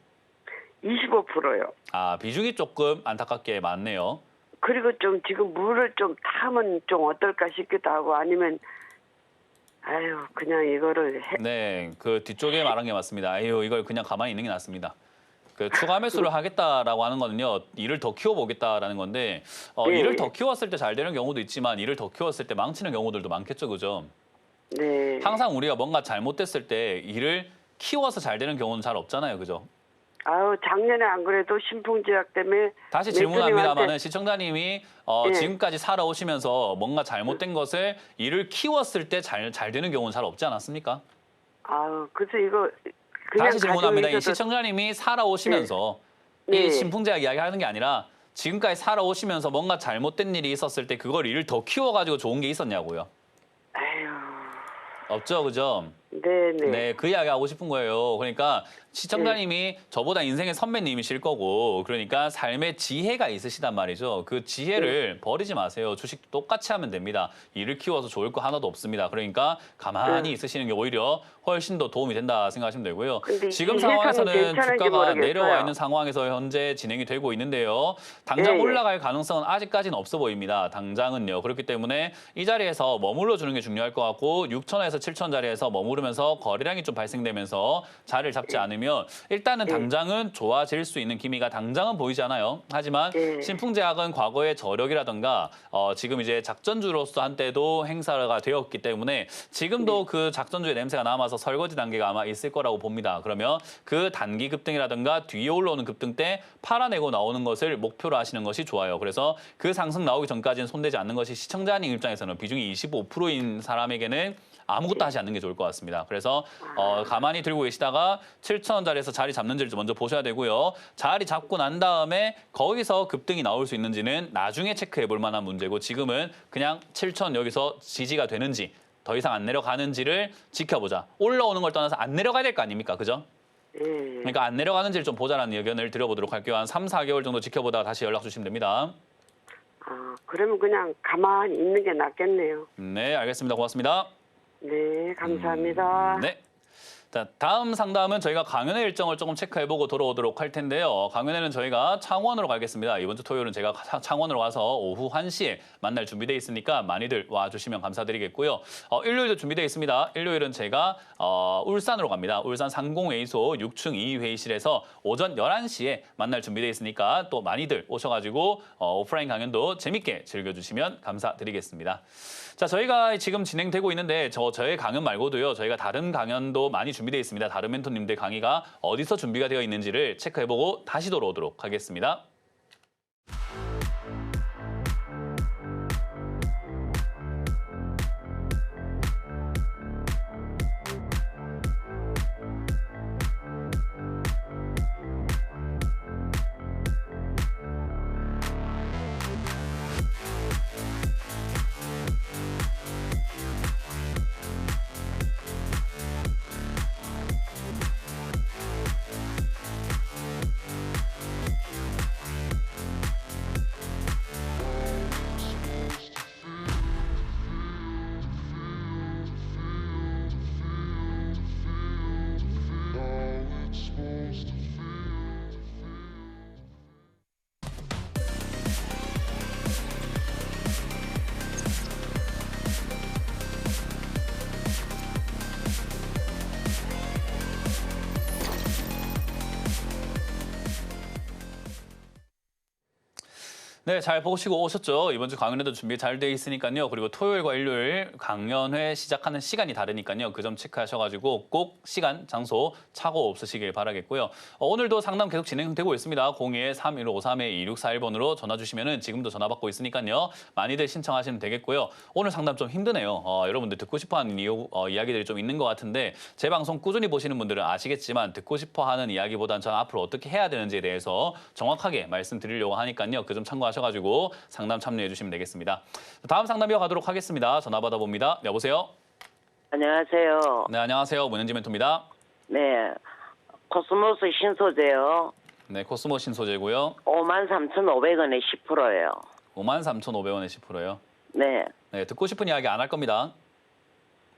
25%요. 비중이 조금 안타깝게 많네요. 그리고 좀 지금 물을 좀 타면 좀 어떨까 싶기도 하고 아니면 아유 그냥 이거를 네, 그 뒤쪽에 말한 게 맞습니다. 아유, 이걸 그냥 가만히 있는 게 낫습니다. 그 추가 매수를 하겠다라고 하는 거는요, 일을 더 키워보겠다라는 건데, 네. 일을 더 키웠을 때 잘 되는 경우도 있지만, 일을 더 키웠을 때 망치는 경우들도 많겠죠, 그죠? 네. 항상 우리가 뭔가 잘못됐을 때 일을 키워서 잘 되는 경우는 잘 없잖아요, 그죠? 아유 작년에 안 그래도 신풍제약 때문에 다시 멘토님한테- 질문합니다만은 시청자님이 네. 지금까지 살아오시면서 뭔가 잘못된 것을 일을 키웠을 때 잘 되는 경우는 잘 없지 않았습니까? 아유 그래서 이거 그냥 다시 질문합니다. 이 가지고 있어도- 시청자님이 살아오시면서 네. 이 신풍제약 이야기하는 게 아니라 지금까지 살아오시면서 뭔가 잘못된 일이 있었을 때 그걸 일을 더 키워가지고 좋은 게 있었냐고요. 아유 없죠, 그죠? 네네. 네, 그 이야기 하고 싶은 거예요. 그러니까 시청자님이 저보다 인생의 선배님이실 거고 그러니까 삶의 지혜가 있으시단 말이죠. 그 지혜를 버리지 마세요. 주식도 똑같이 하면 됩니다. 일을 키워서 좋을 거 하나도 없습니다. 그러니까 가만히 있으시는 게 오히려 훨씬 더 도움이 된다 생각하시면 되고요. 근데 지금 이 상황에서는 회사는 괜찮은지 주가가 모르겠어요. 내려와 있는 상황에서 현재 진행이 되고 있는데요. 당장 예, 예. 올라갈 가능성은 아직까지는 없어 보입니다. 당장은요. 그렇기 때문에 이 자리에서 머물러 주는 게 중요할 것 같고 6천에서 7천 자리에서 머무르면서 거래량이 좀 발생되면서 자리를 잡지 않으면 일단은 당장은 좋아질 수 있는 기미가 당장은 보이지 않아요. 하지만 예. 신풍제약은 과거의 저력이라든가 지금 이제 작전주로서 한때도 행사가 되었기 때문에 지금도 그 작전주의 냄새가 남아서 설거지 단계가 아마 있을 거라고 봅니다. 그러면 그 단기 급등이라든가 뒤에 올라오는 급등 때 팔아내고 나오는 것을 목표로 하시는 것이 좋아요. 그래서 그 상승 나오기 전까지는 손대지 않는 것이 시청자님 입장에서는 비중이 25%인 사람에게는 아무것도 하지 않는 게 좋을 것 같습니다. 그래서 가만히 들고 계시다가 7,000원짜리에서 자리 잡는지를 먼저 보셔야 되고요. 자리 잡고 난 다음에 거기서 급등이 나올 수 있는지는 나중에 체크해 볼 만한 문제고 지금은 그냥 7,000 여기서 지지가 되는지 더 이상 안 내려가는지를 지켜보자. 올라오는 걸 떠나서 안 내려가야 될 거 아닙니까? 그죠? 그러니까 안 내려가는지를 좀 보자라는 의견을 드려보도록 할게요. 한 3, 4개월 정도 지켜보다가 다시 연락 주시면 됩니다. 아, 그러면 그냥 가만히 있는 게 낫겠네요. 네, 알겠습니다. 고맙습니다. 네, 감사합니다. 네. 자, 다음 상담은 저희가 강연의 일정을 조금 체크해보고 돌아오도록 할 텐데요. 강연회는 저희가 창원으로 가겠습니다. 이번 주 토요일은 제가 창원으로 가서 오후 1시에 만날 준비되어 있으니까 많이들 와주시면 감사드리겠고요. 일요일도 준비되어 있습니다. 일요일은 제가 울산으로 갑니다. 울산 상공회의소 6층 2회의실에서 오전 11시에 만날 준비되어 있으니까 또 많이들 오셔가지고 오프라인 강연도 재밌게 즐겨주시면 감사드리겠습니다. 자, 저희가 지금 진행되고 있는데 저의 강연 말고도요. 저희가 다른 강연도 많이 준비되어 있습니다. 다른 멘토님들 강의가 어디서 준비가 되어 있는지를 체크해보고 다시 돌아오도록 하겠습니다. 네, 잘 보시고 오셨죠? 이번 주 강연회도 준비 잘 돼 있으니까요. 그리고 토요일과 일요일 강연회 시작하는 시간이 다르니까요. 그 점 체크하셔가지고 꼭 시간, 장소 착오 없으시길 바라겠고요. 오늘도 상담 계속 진행되고 있습니다. 02-3153-2641번으로 전화 주시면은 지금도 전화 받고 있으니까요. 많이들 신청하시면 되겠고요. 오늘 상담 좀 힘드네요. 여러분들 듣고 싶어하는 이야기들이 좀 있는 것 같은데 제 방송 꾸준히 보시는 분들은 아시겠지만 듣고 싶어하는 이야기보단 저는 앞으로 어떻게 해야 되는지에 대해서 정확하게 말씀드리려고 하니까요. 그 점 참고하셔가지고 상담 참여해 주시면 되겠습니다. 다음 상담 이어가도록 하겠습니다. 전화 받아봅니다. 여보세요? 안녕하세요. 네, 안녕하세요. 문현지 멘토입니다. 네, 코스모스 신소재요. 네, 코스모 신소재고요. 53,500원에 10%예요. 53,500원에 10%요. 네, 네, 듣고 싶은 이야기 안 할 겁니다.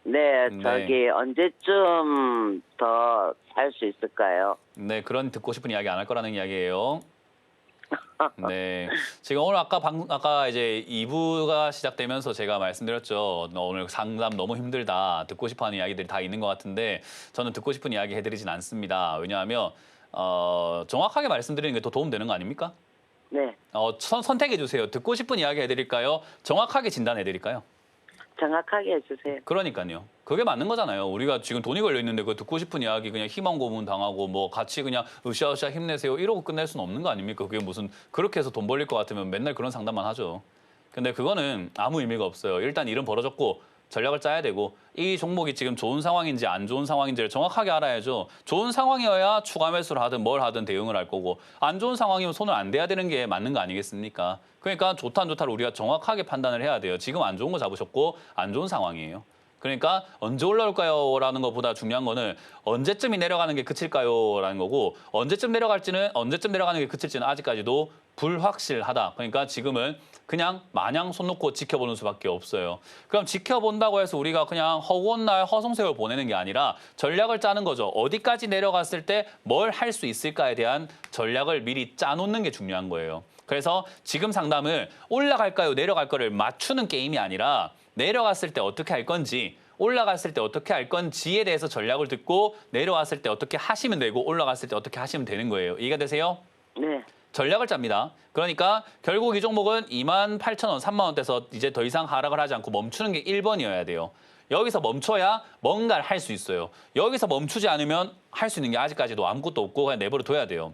네, 네. 저기 언제쯤 더 살 수 있을까요? 네, 그런 듣고 싶은 이야기 안 할 거라는 이야기예요. 네, 지금 오늘 아까 이제 2부가 시작되면서 제가 말씀드렸죠. 오늘 상담 너무 힘들다. 듣고 싶어하는 이야기들이 다 있는 것 같은데 저는 듣고 싶은 이야기 해드리진 않습니다. 왜냐하면 정확하게 말씀드리는 게 더 도움되는 거 아닙니까? 네, 선택해 주세요. 듣고 싶은 이야기 해드릴까요? 정확하게 진단해 드릴까요? 정확하게 해주세요. 그러니까요. 그게 맞는 거잖아요. 우리가 지금 돈이 걸려 있는데 그 듣고 싶은 이야기 그냥 희망 고문 당하고 뭐 같이 그냥 으쌰으쌰 힘내세요 이러고 끝낼 수는 없는 거 아닙니까? 그게 무슨 그렇게 해서 돈 벌릴 것 같으면 맨날 그런 상담만 하죠. 근데 그거는 아무 의미가 없어요. 일단 일은 벌어졌고 전략을 짜야 되고 이 종목이 지금 좋은 상황인지 안 좋은 상황인지를 정확하게 알아야죠. 좋은 상황이어야 추가 매수를 하든 뭘 하든 대응을 할 거고 안 좋은 상황이면 손을 안 대야 되는 게 맞는 거 아니겠습니까? 그러니까 좋다 안 좋다를 우리가 정확하게 판단을 해야 돼요. 지금 안 좋은 거 잡으셨고 안 좋은 상황이에요. 그러니까 언제 올라올까요? 라는 것보다 중요한 거는 언제쯤이 내려가는 게 그칠까요? 라는 거고 언제쯤 내려가는 게 그칠지는 아직까지도 불확실하다. 그러니까 지금은 그냥 마냥 손 놓고 지켜보는 수밖에 없어요. 그럼 지켜본다고 해서 우리가 그냥 허구한 날 허송세월 보내는 게 아니라 전략을 짜는 거죠. 어디까지 내려갔을 때 뭘 할 수 있을까에 대한 전략을 미리 짜놓는 게 중요한 거예요. 그래서 지금 상담을 올라갈까요? 내려갈까를 맞추는 게임이 아니라 내려갔을 때 어떻게 할 건지 올라갔을 때 어떻게 할 건지에 대해서 전략을 듣고 내려왔을 때 어떻게 하시면 되고 올라갔을 때 어떻게 하시면 되는 거예요. 이해가 되세요? 네. 전략을 짭니다. 그러니까 결국 이 종목은 28,000원, 3만 원대에서 이제 더 이상 하락을 하지 않고 멈추는 게 1번이어야 돼요. 여기서 멈춰야 뭔가를 할 수 있어요. 여기서 멈추지 않으면 할 수 있는 게 아직까지도 아무것도 없고 그냥 내버려 둬야 돼요.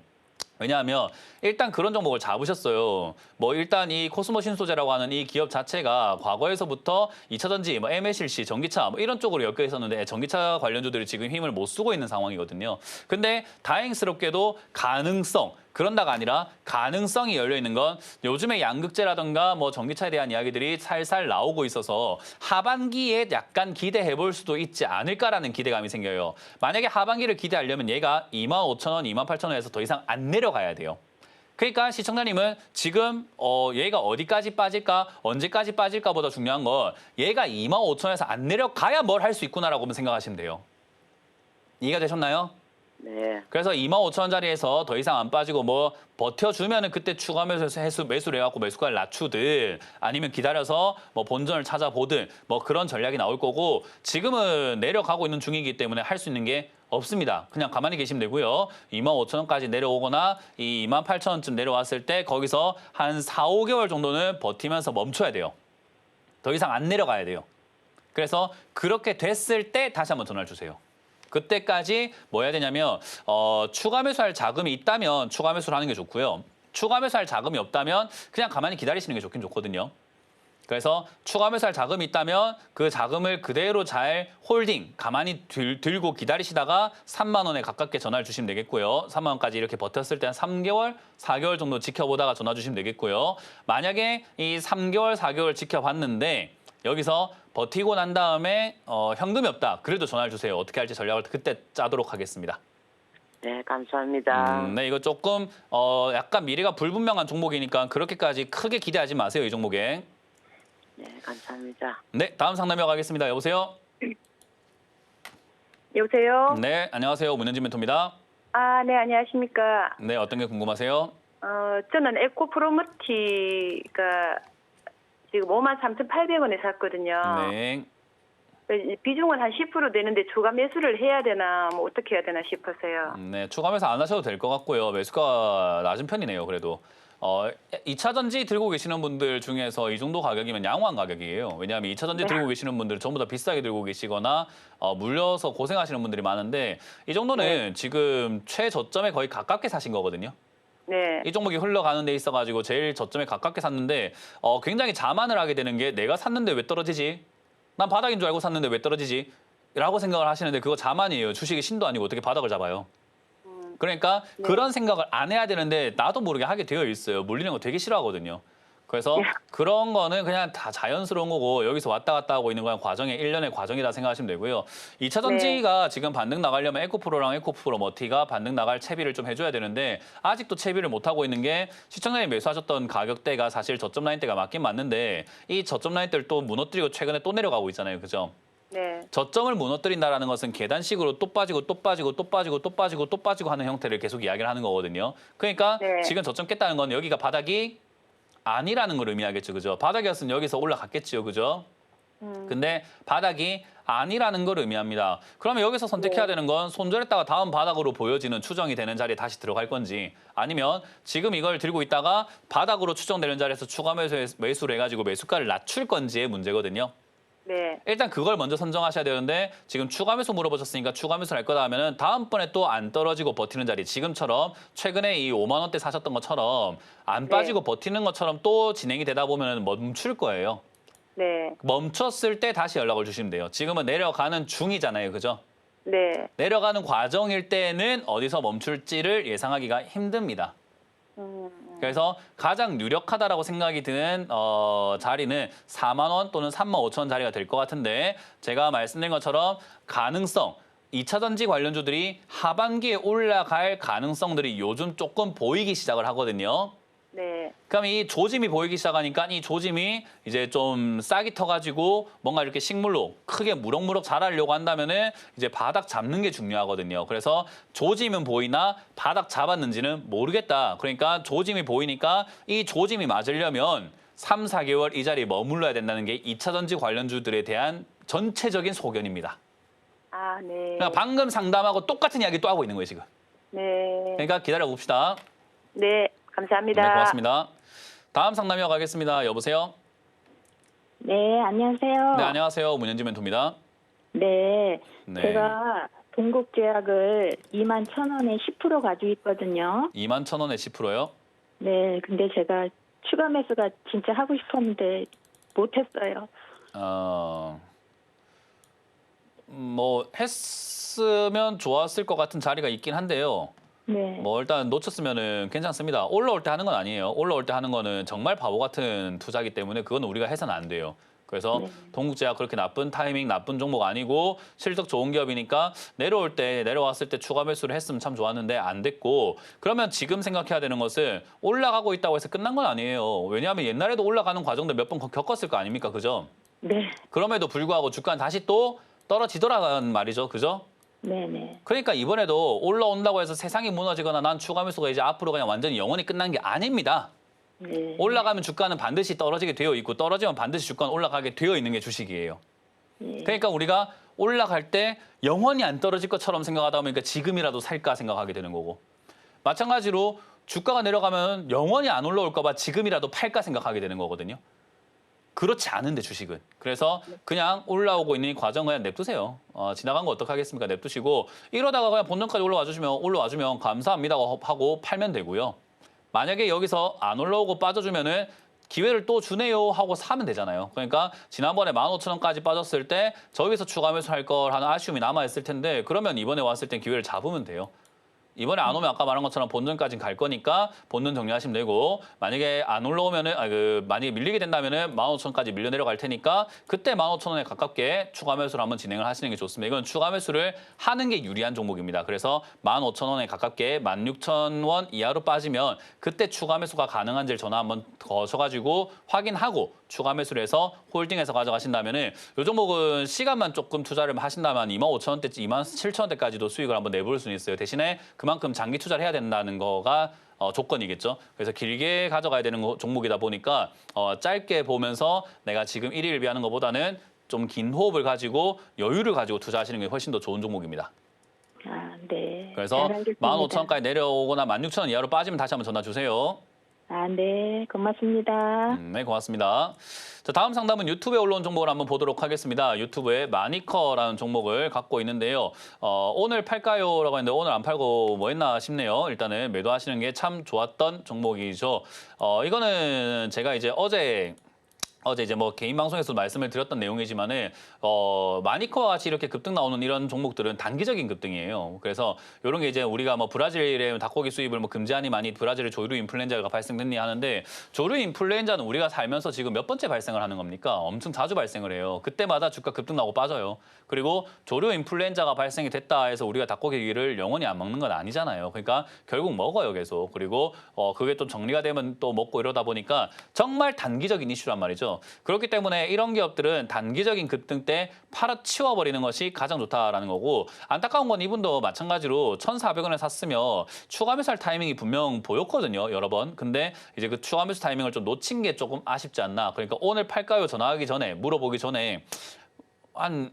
왜냐하면 일단 그런 종목을 잡으셨어요. 뭐 일단 이 코스모 신소재라고 하는 이 기업 자체가 과거에서부터 2차전지, 뭐 MLCC, 전기차 뭐 이런 쪽으로 엮여 있었는데 전기차 관련주들이 지금 힘을 못 쓰고 있는 상황이거든요. 근데 다행스럽게도 그런다가 아니라 가능성이 열려 있는 건 요즘에 양극재라든가 뭐 전기차에 대한 이야기들이 살살 나오고 있어서 하반기에 약간 기대해 볼 수도 있지 않을까라는 기대감이 생겨요. 만약에 하반기를 기대하려면 얘가 25,000원, 28,000원에서 더 이상 안 내려가야 돼요. 그러니까 시청자님은 지금 얘가 어디까지 빠질까, 언제까지 빠질까보다 중요한 건 얘가 25,000원에서 안 내려가야 뭘 할 수 있구나라고 생각하시면 돼요. 이해가 되셨나요? 네. 그래서 25,000원짜리에서 더 이상 안 빠지고 뭐 버텨주면은 그때 추가 매수를 해갖고 매수가를 낮추든 아니면 기다려서 뭐 본전을 찾아보든 뭐 그런 전략이 나올 거고 지금은 내려가고 있는 중이기 때문에 할 수 있는 게 없습니다. 그냥 가만히 계시면 되고요. 25,000원까지 내려오거나 이 28,000원쯤 내려왔을 때 거기서 한 4, 5개월 정도는 버티면서 멈춰야 돼요. 더 이상 안 내려가야 돼요. 그래서 그렇게 됐을 때 다시 한번 전화를 주세요. 그때까지 뭐 해야 되냐면 추가 매수할 자금이 있다면 추가 매수를 하는 게 좋고요. 추가 매수할 자금이 없다면 그냥 가만히 기다리시는 게 좋긴 좋거든요. 그래서 추가 매수할 자금이 있다면 그 자금을 그대로 잘 홀딩, 가만히 들고 기다리시다가 3만 원에 가깝게 전화를 주시면 되겠고요. 3만 원까지 이렇게 버텼을 때 한 3개월, 4개월 정도 지켜보다가 전화 주시면 되겠고요. 만약에 이 3개월, 4개월 지켜봤는데 여기서 버티고 난 다음에 현금이 없다. 그래도 전화를 주세요. 어떻게 할지 전략을 그때 짜도록 하겠습니다. 네, 감사합니다. 네, 이거 조금 약간 미래가 불분명한 종목이니까 그렇게까지 크게 기대하지 마세요. 이 종목에. 네, 감사합니다. 네, 다음 상담 이어가겠습니다. 여보세요? 여보세요? 네, 안녕하세요. 문현진 멘토입니다. 아, 네, 안녕하십니까. 네, 어떤 게 궁금하세요? 저는 에코프로머티가 지금 53,800원에 샀거든요. 네. 비중은 한 10% 되는데 추가 매수를 해야 되나 뭐 어떻게 해야 되나 싶어서요. 네, 추가 매수 안 하셔도 될 것 같고요. 매수가 낮은 편이네요, 그래도. 2차 전지 들고 계시는 분들 중에서 이 정도 가격이면 양호한 가격이에요. 왜냐하면 2차 전지 들고 계시는 분들 전부 다 비싸게 들고 계시거나 물려서 고생하시는 분들이 많은데 이 정도는 지금 최저점에 거의 가깝게 사신 거거든요. 네. 이 종목이 흘러가는 데 있어가지고 제일 저점에 가깝게 샀는데 굉장히 자만을 하게 되는 게 내가 샀는데 왜 떨어지지? 난 바닥인 줄 알고 샀는데 왜 떨어지지? 라고 생각을 하시는데 그거 자만이에요. 주식이 신도 아니고 어떻게 바닥을 잡아요? 그러니까 그런 생각을 안 해야 되는데 나도 모르게 하게 되어 있어요. 물리는 거 되게 싫어하거든요. 그래서 그런 거는 그냥 다 자연스러운 거고 여기서 왔다 갔다 하고 있는 건 과정의 일련의 과정이다 생각하시면 되고요. 2차 전지가 지금 반등 나가려면 에코프로랑 에코프로머티가 반등 나갈 채비를 좀 해줘야 되는데 아직도 채비를 못하고 있는 게 시청자님이 매수하셨던 가격대가 사실 저점 라인대가 맞긴 맞는데 이 저점 라인대를 또 무너뜨리고 최근에 또 내려가고 있잖아요. 그죠? 네. 저점을 무너뜨린다라는 것은 계단식으로 또 빠지고 또 빠지고 또 빠지고 또 빠지고 또 빠지고 하는 형태를 계속 이야기를 하는 거거든요. 그러니까 네. 지금 저점 깼다는 건 여기가 바닥이 아니라는 걸 의미하겠죠. 그죠? 바닥이었으면 여기서 올라갔겠지요. 그죠? 근데 바닥이 아니라는 걸 의미합니다. 그러면 여기서 선택해야 되는 건 손절했다가 다음 바닥으로 보여지는 추정이 되는 자리에 다시 들어갈 건지 아니면 지금 이걸 들고 있다가 바닥으로 추정되는 자리에서 추가 매수를 해가지고 매수가를 낮출 건지의 문제거든요. 네. 일단 그걸 먼저 선정하셔야 되는데 지금 추가 매수 물어보셨으니까 추가 매수를 할 거다 하면은 다음번에 또 안 떨어지고 버티는 자리 지금처럼 최근에 이 5만 원대 사셨던 것처럼 안 빠지고 버티는 것처럼 또 진행이 되다 보면은 멈출 거예요. 네. 멈췄을 때 다시 연락을 주시면 돼요. 지금은 내려가는 중이잖아요. 그죠? 네. 내려가는 과정일 때는 어디서 멈출지를 예상하기가 힘듭니다. 그래서 가장 유력하다라고 생각이 드는 자리는 4만 원 또는 3만 5천 원 자리가 될 것 같은데 제가 말씀드린 것처럼 가능성 2차 전지 관련주들이 하반기에 올라갈 가능성들이 요즘 조금 보이기 시작을 하거든요. 네. 그럼 이 조짐이 보이기 시작하니까 이 조짐이 이제 좀 싹이 터가지고 뭔가 이렇게 식물로 크게 무럭무럭 자라려고 한다면은 이제 바닥 잡는 게 중요하거든요. 그래서 조짐은 보이나 바닥 잡았는지는 모르겠다. 그러니까 조짐이 보이니까 이 조짐이 맞으려면 3, 4개월 이 자리에 머물러야 된다는 게 2차 전지 관련주들에 대한 전체적인 소견입니다. 아, 네. 그러니까 방금 상담하고 똑같은 이야기 또 하고 있는 거예요, 지금. 네. 그러니까 기다려 봅시다. 네. 감사합니다. 네, 고맙습니다. 다음 상담 이어가겠습니다. 여보세요? 네, 안녕하세요. 네, 안녕하세요. 문현지 멘토입니다. 네, 네. 제가 동국제약을 21,000원에 10% 가지고 있거든요. 21,000원에 10%요? 네, 근데 제가 추가 매수가 진짜 하고 싶었는데 못했어요. 뭐 했으면 좋았을 것 같은 자리가 있긴 한데요. 네, 뭐 일단 놓쳤으면은 괜찮습니다. 올라올 때 하는 건 아니에요. 올라올 때 하는 거는 정말 바보 같은 투자기 때문에 그건 우리가 해서는 안 돼요. 그래서 네. 동국제약 그렇게 나쁜 타이밍, 나쁜 종목 아니고 실적 좋은 기업이니까 내려왔을 때 추가 매수를 했으면 참 좋았는데 안 됐고 그러면 지금 생각해야 되는 것은 올라가고 있다고 해서 끝난 건 아니에요. 왜냐하면 옛날에도 올라가는 과정들 몇 번 겪었을 거 아닙니까? 그죠? 네, 그럼에도 불구하고 주가는 다시 또 떨어지더라는 말이죠. 그죠? 네, 네, 그러니까 이번에도 올라온다고 해서 세상이 무너지거나 난 추가 매수가 이제 앞으로 그냥 완전히 영원히 끝난 게 아닙니다. 네. 올라가면 주가는 반드시 떨어지게 되어 있고 떨어지면 반드시 주가는 올라가게 되어 있는 게 주식이에요. 네. 그러니까 우리가 올라갈 때 영원히 안 떨어질 것처럼 생각하다 보니까 지금이라도 살까 생각하게 되는 거고 마찬가지로 주가가 내려가면 영원히 안 올라올까 봐 지금이라도 팔까 생각하게 되는 거거든요. 그렇지 않은데 주식은. 그래서 그냥 올라오고 있는 이 과정 그냥 냅두세요. 지나간 거 어떡하겠습니까? 냅두시고 이러다가 그냥 본전까지 올라와주면 감사합니다 하고 팔면 되고요. 만약에 여기서 안 올라오고 빠져주면은 기회를 또 주네요 하고 사면 되잖아요. 그러니까 지난번에 15,000원까지 빠졌을 때 저기서 추가 매수할 걸 하는 아쉬움이 남아있을 텐데 그러면 이번에 왔을 땐 기회를 잡으면 돼요. 이번에 안 오면 아까 말한 것처럼 본전까지 갈 거니까 본전 정리하시면 되고 만약에 안 올라오면은 만약에 밀리게 된다면은 15,000원까지 밀려 내려갈 테니까 그때 15,000원에 가깝게 추가 매수를 한번 진행을 하시는 게 좋습니다. 이건 추가 매수를 하는 게 유리한 종목입니다. 그래서 15,000원에 가깝게 16,000원 이하로 빠지면 그때 추가 매수가 가능한지를 전화 한번 거셔가지고 확인하고 추가 매수를 해서 홀딩해서 가져가신다면은 이 종목은 시간만 조금 투자를 하신다면 25,000원대, 27,000원대까지도 수익을 한번 내볼 수는 있어요. 대신에 그만큼 장기 투자를 해야 된다는 거가 조건이겠죠. 그래서 길게 가져가야 되는 종목이다 보니까 짧게 보면서 내가 지금 1일 비하는 것보다는 좀 긴 호흡을 가지고 여유를 가지고 투자하시는 게 훨씬 더 좋은 종목입니다. 아, 네. 그래서 잘 알겠습니다. 15,000원까지 내려오거나 16,000원 이하로 빠지면 다시 한번 전화 주세요. 아, 네, 고맙습니다. 네, 고맙습니다. 자, 다음 상담은 유튜브에 올라온 종목을 한번 보도록 하겠습니다. 유튜브에 마니커라는 종목을 갖고 있는데요. 오늘 팔까요? 라고 했는데 오늘 안 팔고 뭐 했나 싶네요. 일단은 매도하시는 게 참 좋았던 종목이죠. 이거는 제가 이제 어제 이제 뭐 개인 방송에서 말씀을 드렸던 내용이지만은 마니커와 같이 이렇게 급등 나오는 이런 종목들은 단기적인 급등이에요. 그래서 이런 게 이제 우리가 뭐 브라질의 닭고기 수입을 뭐 금지하니 많이 브라질의 조류 인플루엔자가 발생됐니 하는데 조류 인플루엔자는 우리가 살면서 지금 몇 번째 발생을 하는 겁니까? 엄청 자주 발생을 해요. 그때마다 주가 급등 나고 빠져요. 그리고 조류 인플루엔자가 발생이 됐다 해서 우리가 닭고기를 영원히 안 먹는 건 아니잖아요. 그러니까 결국 먹어요, 계속. 그리고 그게 또 정리가 되면 또 먹고 이러다 보니까 정말 단기적인 이슈란 말이죠. 그렇기 때문에 이런 기업들은 단기적인 급등 때 팔아치워버리는 것이 가장 좋다라는 거고 안타까운 건 이분도 마찬가지로 1,400원에 샀으면 추가 매수할 타이밍이 분명 보였거든요, 여러 번. 근데 이제 그 추가 매수 타이밍을 좀 놓친 게 조금 아쉽지 않나. 그러니까 오늘 팔까요? 전화하기 전에 물어보기 전에 한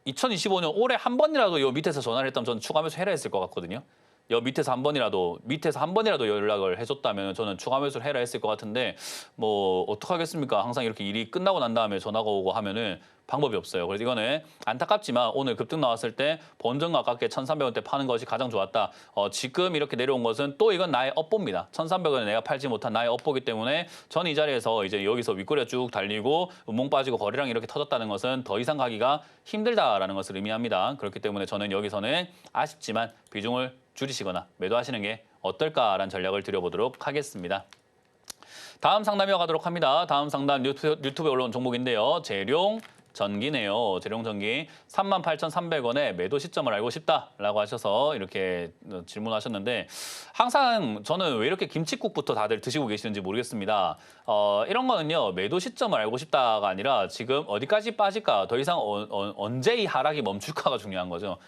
2025년 올해 한 번이라도 요 밑에서 전화를 했다면 저는 추가 매수 해라 했을 것 같거든요. 밑에서 한 번이라도 연락을 해줬다면 저는 추가 매수를 해라 했을 것 같은데 뭐 어떡하겠습니까? 항상 이렇게 일이 끝나고 난 다음에 전화가 오고 하면은 방법이 없어요. 그래서 이거는 안타깝지만 오늘 급등 나왔을 때 본전과 가깝게 1,300원대 파는 것이 가장 좋았다. 지금 이렇게 내려온 것은 또 이건 나의 업보입니다. 1,300원에 내가 팔지 못한 나의 업보기 때문에 전 이 자리에서 이제 여기서 윗꼬리가 쭉 달리고 운봉 빠지고 거래량이 이렇게 터졌다는 것은 더 이상 가기가 힘들다라는 것을 의미합니다. 그렇기 때문에 저는 여기서는 아쉽지만 비중을 줄이시거나 매도하시는 게 어떨까라는 전략을 드려보도록 하겠습니다. 다음 상담 이어가도록 합니다. 다음 상담 유튜브에 올라온 종목인데요. 재룡 전기네요. 재룡 전기 38,300원에 매도 시점을 알고 싶다라고 하셔서 이렇게 질문하셨는데 항상 저는 왜 이렇게 김칫국부터 다들 드시고 계시는지 모르겠습니다. 이런 거는요. 매도 시점을 알고 싶다가 아니라 지금 어디까지 빠질까, 더 이상 언제 이 하락이 멈출까가 중요한 거죠.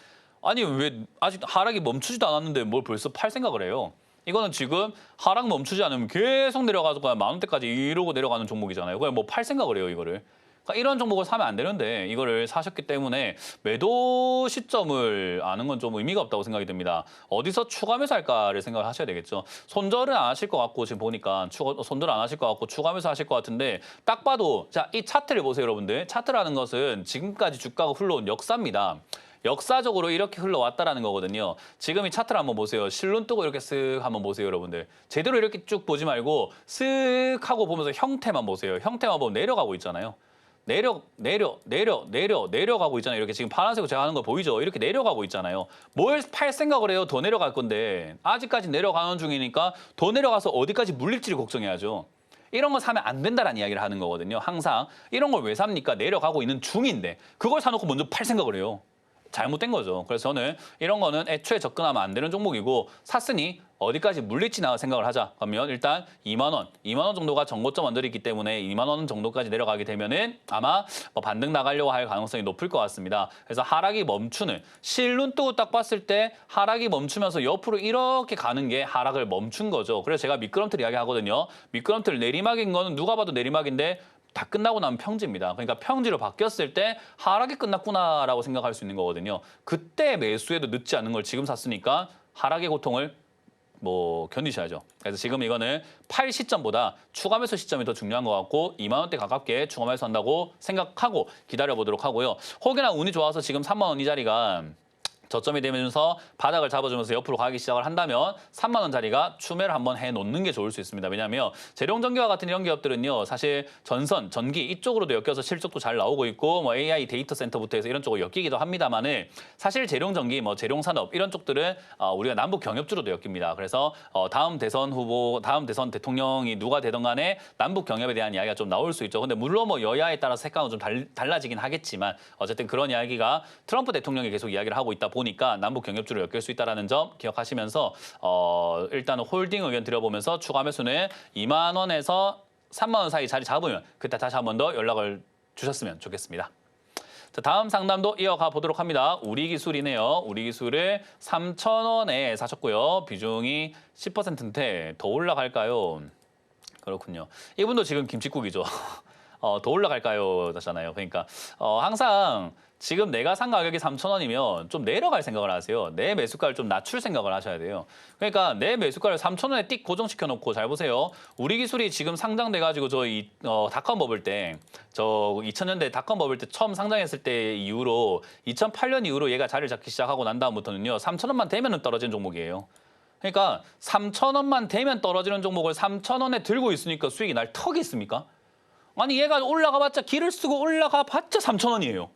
아니 왜 아직 하락이 멈추지도 않았는데 뭘 벌써 팔 생각을 해요. 이거는 지금 하락 멈추지 않으면 계속 내려가서 그냥 10,000원대까지 이러고 내려가는 종목이잖아요. 그냥 뭐 팔 생각을 해요, 이거를. 그러니까 이런 종목을 사면 안 되는데 이거를 사셨기 때문에 매도 시점을 아는 건 좀 의미가 없다고 생각이 듭니다. 어디서 추가 매수할까를 생각을 하셔야 되겠죠. 손절은 안 하실 것 같고 지금 보니까 손절 안 하실 것 같고 추가 매수 하실 것 같은데 딱 봐도 자, 이 차트를 보세요, 여러분들. 차트라는 것은 지금까지 주가가 흘러온 역사입니다. 역사적으로 이렇게 흘러왔다라는 거거든요. 지금 이 차트를 한번 보세요. 실눈 뜨고 이렇게 쓱 한번 보세요, 여러분들. 제대로 이렇게 쭉 보지 말고 쓱 하고 보면서 형태만 보세요. 형태만 보면 내려가고 있잖아요. 내려가고 있잖아요. 이렇게 지금 파란색으로 제가 하는 거 보이죠? 이렇게 내려가고 있잖아요. 뭘 팔 생각을 해요? 더 내려갈 건데. 아직까지 내려가는 중이니까 더 내려가서 어디까지 물릴지를 걱정해야죠. 이런 거 사면 안 된다라는 이야기를 하는 거거든요. 항상. 이런 걸 왜 삽니까? 내려가고 있는 중인데. 그걸 사놓고 먼저 팔 생각을 해요. 잘못된 거죠. 그래서 저는 이런 거는 애초에 접근하면 안 되는 종목이고 샀으니 어디까지 물릴지나 생각을 하자. 그러면 일단 2만 원 정도가 전고점 언저리이기 때문에 2만 원 정도까지 내려가게 되면은 아마 뭐 반등 나가려고 할 가능성이 높을 것 같습니다. 그래서 하락이 멈추는 실눈 뜨고 딱 봤을 때 하락이 멈추면서 옆으로 이렇게 가는 게 하락을 멈춘 거죠. 그래서 제가 미끄럼틀 이야기하거든요. 미끄럼틀 내리막인 거는 누가 봐도 내리막인데 다 끝나고 나면 평지입니다. 그러니까 평지로 바뀌었을 때 하락이 끝났구나라고 생각할 수 있는 거거든요. 그때 매수해도 늦지 않은 걸 지금 샀으니까 하락의 고통을 뭐 견디셔야죠. 그래서 지금 이거는 팔 시점보다 추가 매수 시점이 더 중요한 것 같고 2만 원대 가깝게 추가 매수한다고 생각하고 기다려보도록 하고요. 혹여나 운이 좋아서 지금 3만 원 이 자리가 저점이 되면서 바닥을 잡아주면서 옆으로 가기 시작을 한다면 3만 원짜리가 추매를 한번 해놓는 게 좋을 수 있습니다. 왜냐하면 재룡전기와 같은 이런 기업들은요. 사실 전선, 전기 이쪽으로도 엮여서 실적도 잘 나오고 있고 뭐 AI 데이터 센터부터 해서 이런 쪽으로 엮이기도 합니다만은 사실 재룡전기, 뭐 재룡산업 이런 쪽들은 우리가 남북 경협주로도 엮입니다. 그래서 다음 대선 후보, 다음 대선 대통령이 누가 되든 간에 남북 경협에 대한 이야기가 좀 나올 수 있죠. 근데 물론 뭐 여야에 따라서 색깔은 좀 달라지긴 하겠지만 어쨌든 그런 이야기가 트럼프 대통령이 계속 이야기를 하고 있다 보니까 남북 경협주로 엮일 수 있다는 점 기억하시면서 일단은 홀딩 의견 드려보면서 추가 매수는 2만 원에서 3만 원 사이 자리 잡으면 그때 다시 한 번 더 연락을 주셨으면 좋겠습니다. 자, 다음 상담도 이어가 보도록 합니다. 우리기술이네요. 우리기술을 3,000원에 사셨고요. 비중이 10%인데 더 올라갈까요? 그렇군요. 이분도 지금 김칫국이죠. 더 올라갈까요? 하잖아요. 그러니까 항상 지금 내가 산 가격이 3,000원이면 좀 내려갈 생각을 하세요. 내 매수가를 좀 낮출 생각을 하셔야 돼요. 그러니까 내 매수가를 3,000원에 띡 고정시켜 놓고 잘 보세요. 우리기술이 지금 상장돼가지고 저희 닷컴 버블 때, 저 2000년대 닷컴 버블 때 처음 상장했을 때 이후로 2008년 이후로 얘가 자리를 잡기 시작하고 난 다음부터는요. 3,000원만 되면은 떨어지는 종목이에요. 그러니까 3,000원만 되면 떨어지는 종목을 3,000원에 들고 있으니까 수익이 날 턱이 있습니까? 아니 얘가 올라가봤자 길을 쓰고 올라가봤자 3,000원이에요.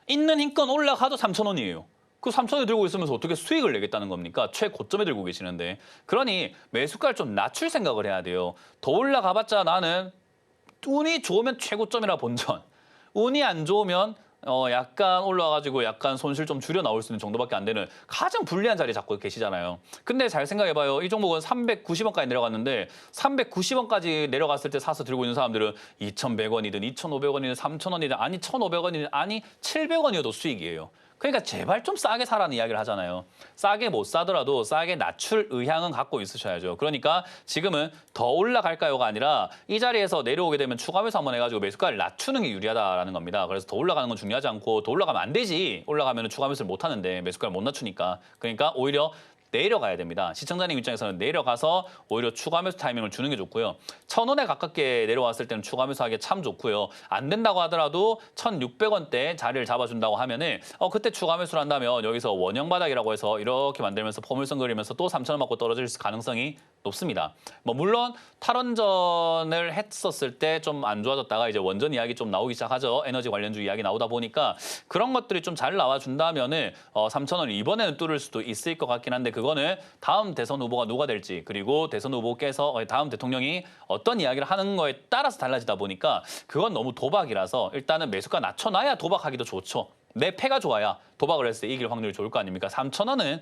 있는 힘껏 올라가도 3,000원이에요. 그 3,000원에 들고 있으면서 어떻게 수익을 내겠다는 겁니까? 최고점에 들고 계시는데. 그러니 매수가를 좀 낮출 생각을 해야 돼요. 더 올라가봤자 나는 운이 좋으면 최고점이라 본전. 운이 안 좋으면 약간 올라가지고 약간 손실 좀 줄여 나올 수 있는 정도밖에 안 되는 가장 불리한 자리에 잡고 계시잖아요. 근데 잘 생각해봐요. 이 종목은 390원까지 내려갔는데 390원까지 내려갔을 때 사서 들고 있는 사람들은 2,100원이든 2,500원이든 3,000원이든 아니 1,500원이든 아니 700원이어도 수익이에요. 그러니까 제발 좀 싸게 사라는 이야기를 하잖아요. 싸게 못 사더라도 싸게 낮출 의향은 갖고 있으셔야죠. 그러니까 지금은 더 올라갈까요가 아니라 이 자리에서 내려오게 되면 추가 매수 한번 해가지고 매수가를 낮추는 게 유리하다라는 겁니다. 그래서 더 올라가는 건 중요하지 않고 더 올라가면 안 되지. 올라가면 추가 매수를 못 하는데 매수가를 못 낮추니까. 그러니까 오히려 내려가야 됩니다. 시청자님 입장에서는 내려가서 오히려 추가 매수 타이밍을 주는 게 좋고요. 1,000원에 가깝게 내려왔을 때는 추가 매수하기 참 좋고요. 안 된다고 하더라도 1,600원대 자리를 잡아준다고 하면은 그때 추가 매수를 한다면 여기서 원형 바닥이라고 해서 이렇게 만들면서 포물선 그리면서 또 3,000원 맞고 떨어질 가능성이 높습니다. 뭐 물론 탈원전을 했었을 때 좀 안 좋아졌다가 이제 원전 이야기 좀 나오기 시작하죠. 에너지 관련주 이야기 나오다 보니까 그런 것들이 좀 잘 나와준다면은 3,000원을 이번에는 뚫을 수도 있을 것 같긴 한데 그거는 다음 대선 후보가 누가 될지 그리고 대선 후보께서 다음 대통령이 어떤 이야기를 하는 거에 따라서 달라지다 보니까 그건 너무 도박이라서 일단은 매수가 낮춰놔야 도박하기도 좋죠. 내 패가 좋아야 도박을 했을 때 이길 확률이 좋을 거 아닙니까? 3,000원은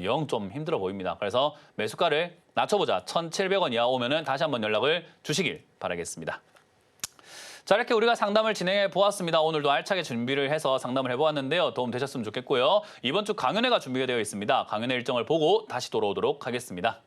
영 좀 힘들어 보입니다. 그래서 매수가를 낮춰보자. 1,700원 이하 오면은 다시 한번 연락을 주시길 바라겠습니다. 자, 이렇게 우리가 상담을 진행해 보았습니다. 오늘도 알차게 준비를 해서 상담을 해보았는데요. 도움 되셨으면 좋겠고요. 이번 주 강연회가 준비가 되어 있습니다. 강연회 일정을 보고 다시 돌아오도록 하겠습니다.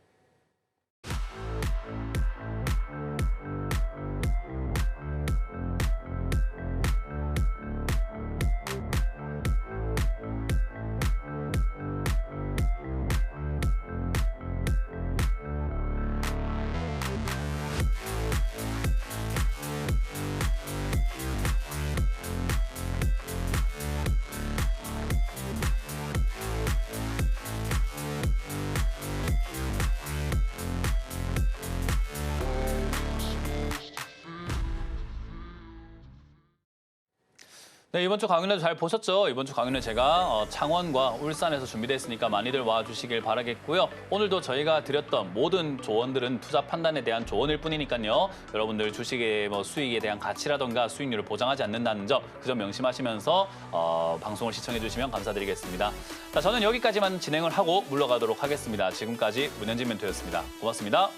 네, 이번 주 강연회도 잘 보셨죠? 이번 주 강연회 제가 창원과 울산에서 준비됐으니까 많이들 와주시길 바라겠고요. 오늘도 저희가 드렸던 모든 조언들은 투자 판단에 대한 조언일 뿐이니까요. 여러분들 주식의 수익에 대한 가치라던가 수익률을 보장하지 않는다는 점, 그 점 명심하시면서 방송을 시청해 주시면 감사드리겠습니다. 자, 저는 여기까지만 진행을 하고 물러가도록 하겠습니다. 지금까지 문현진 멘토였습니다. 고맙습니다.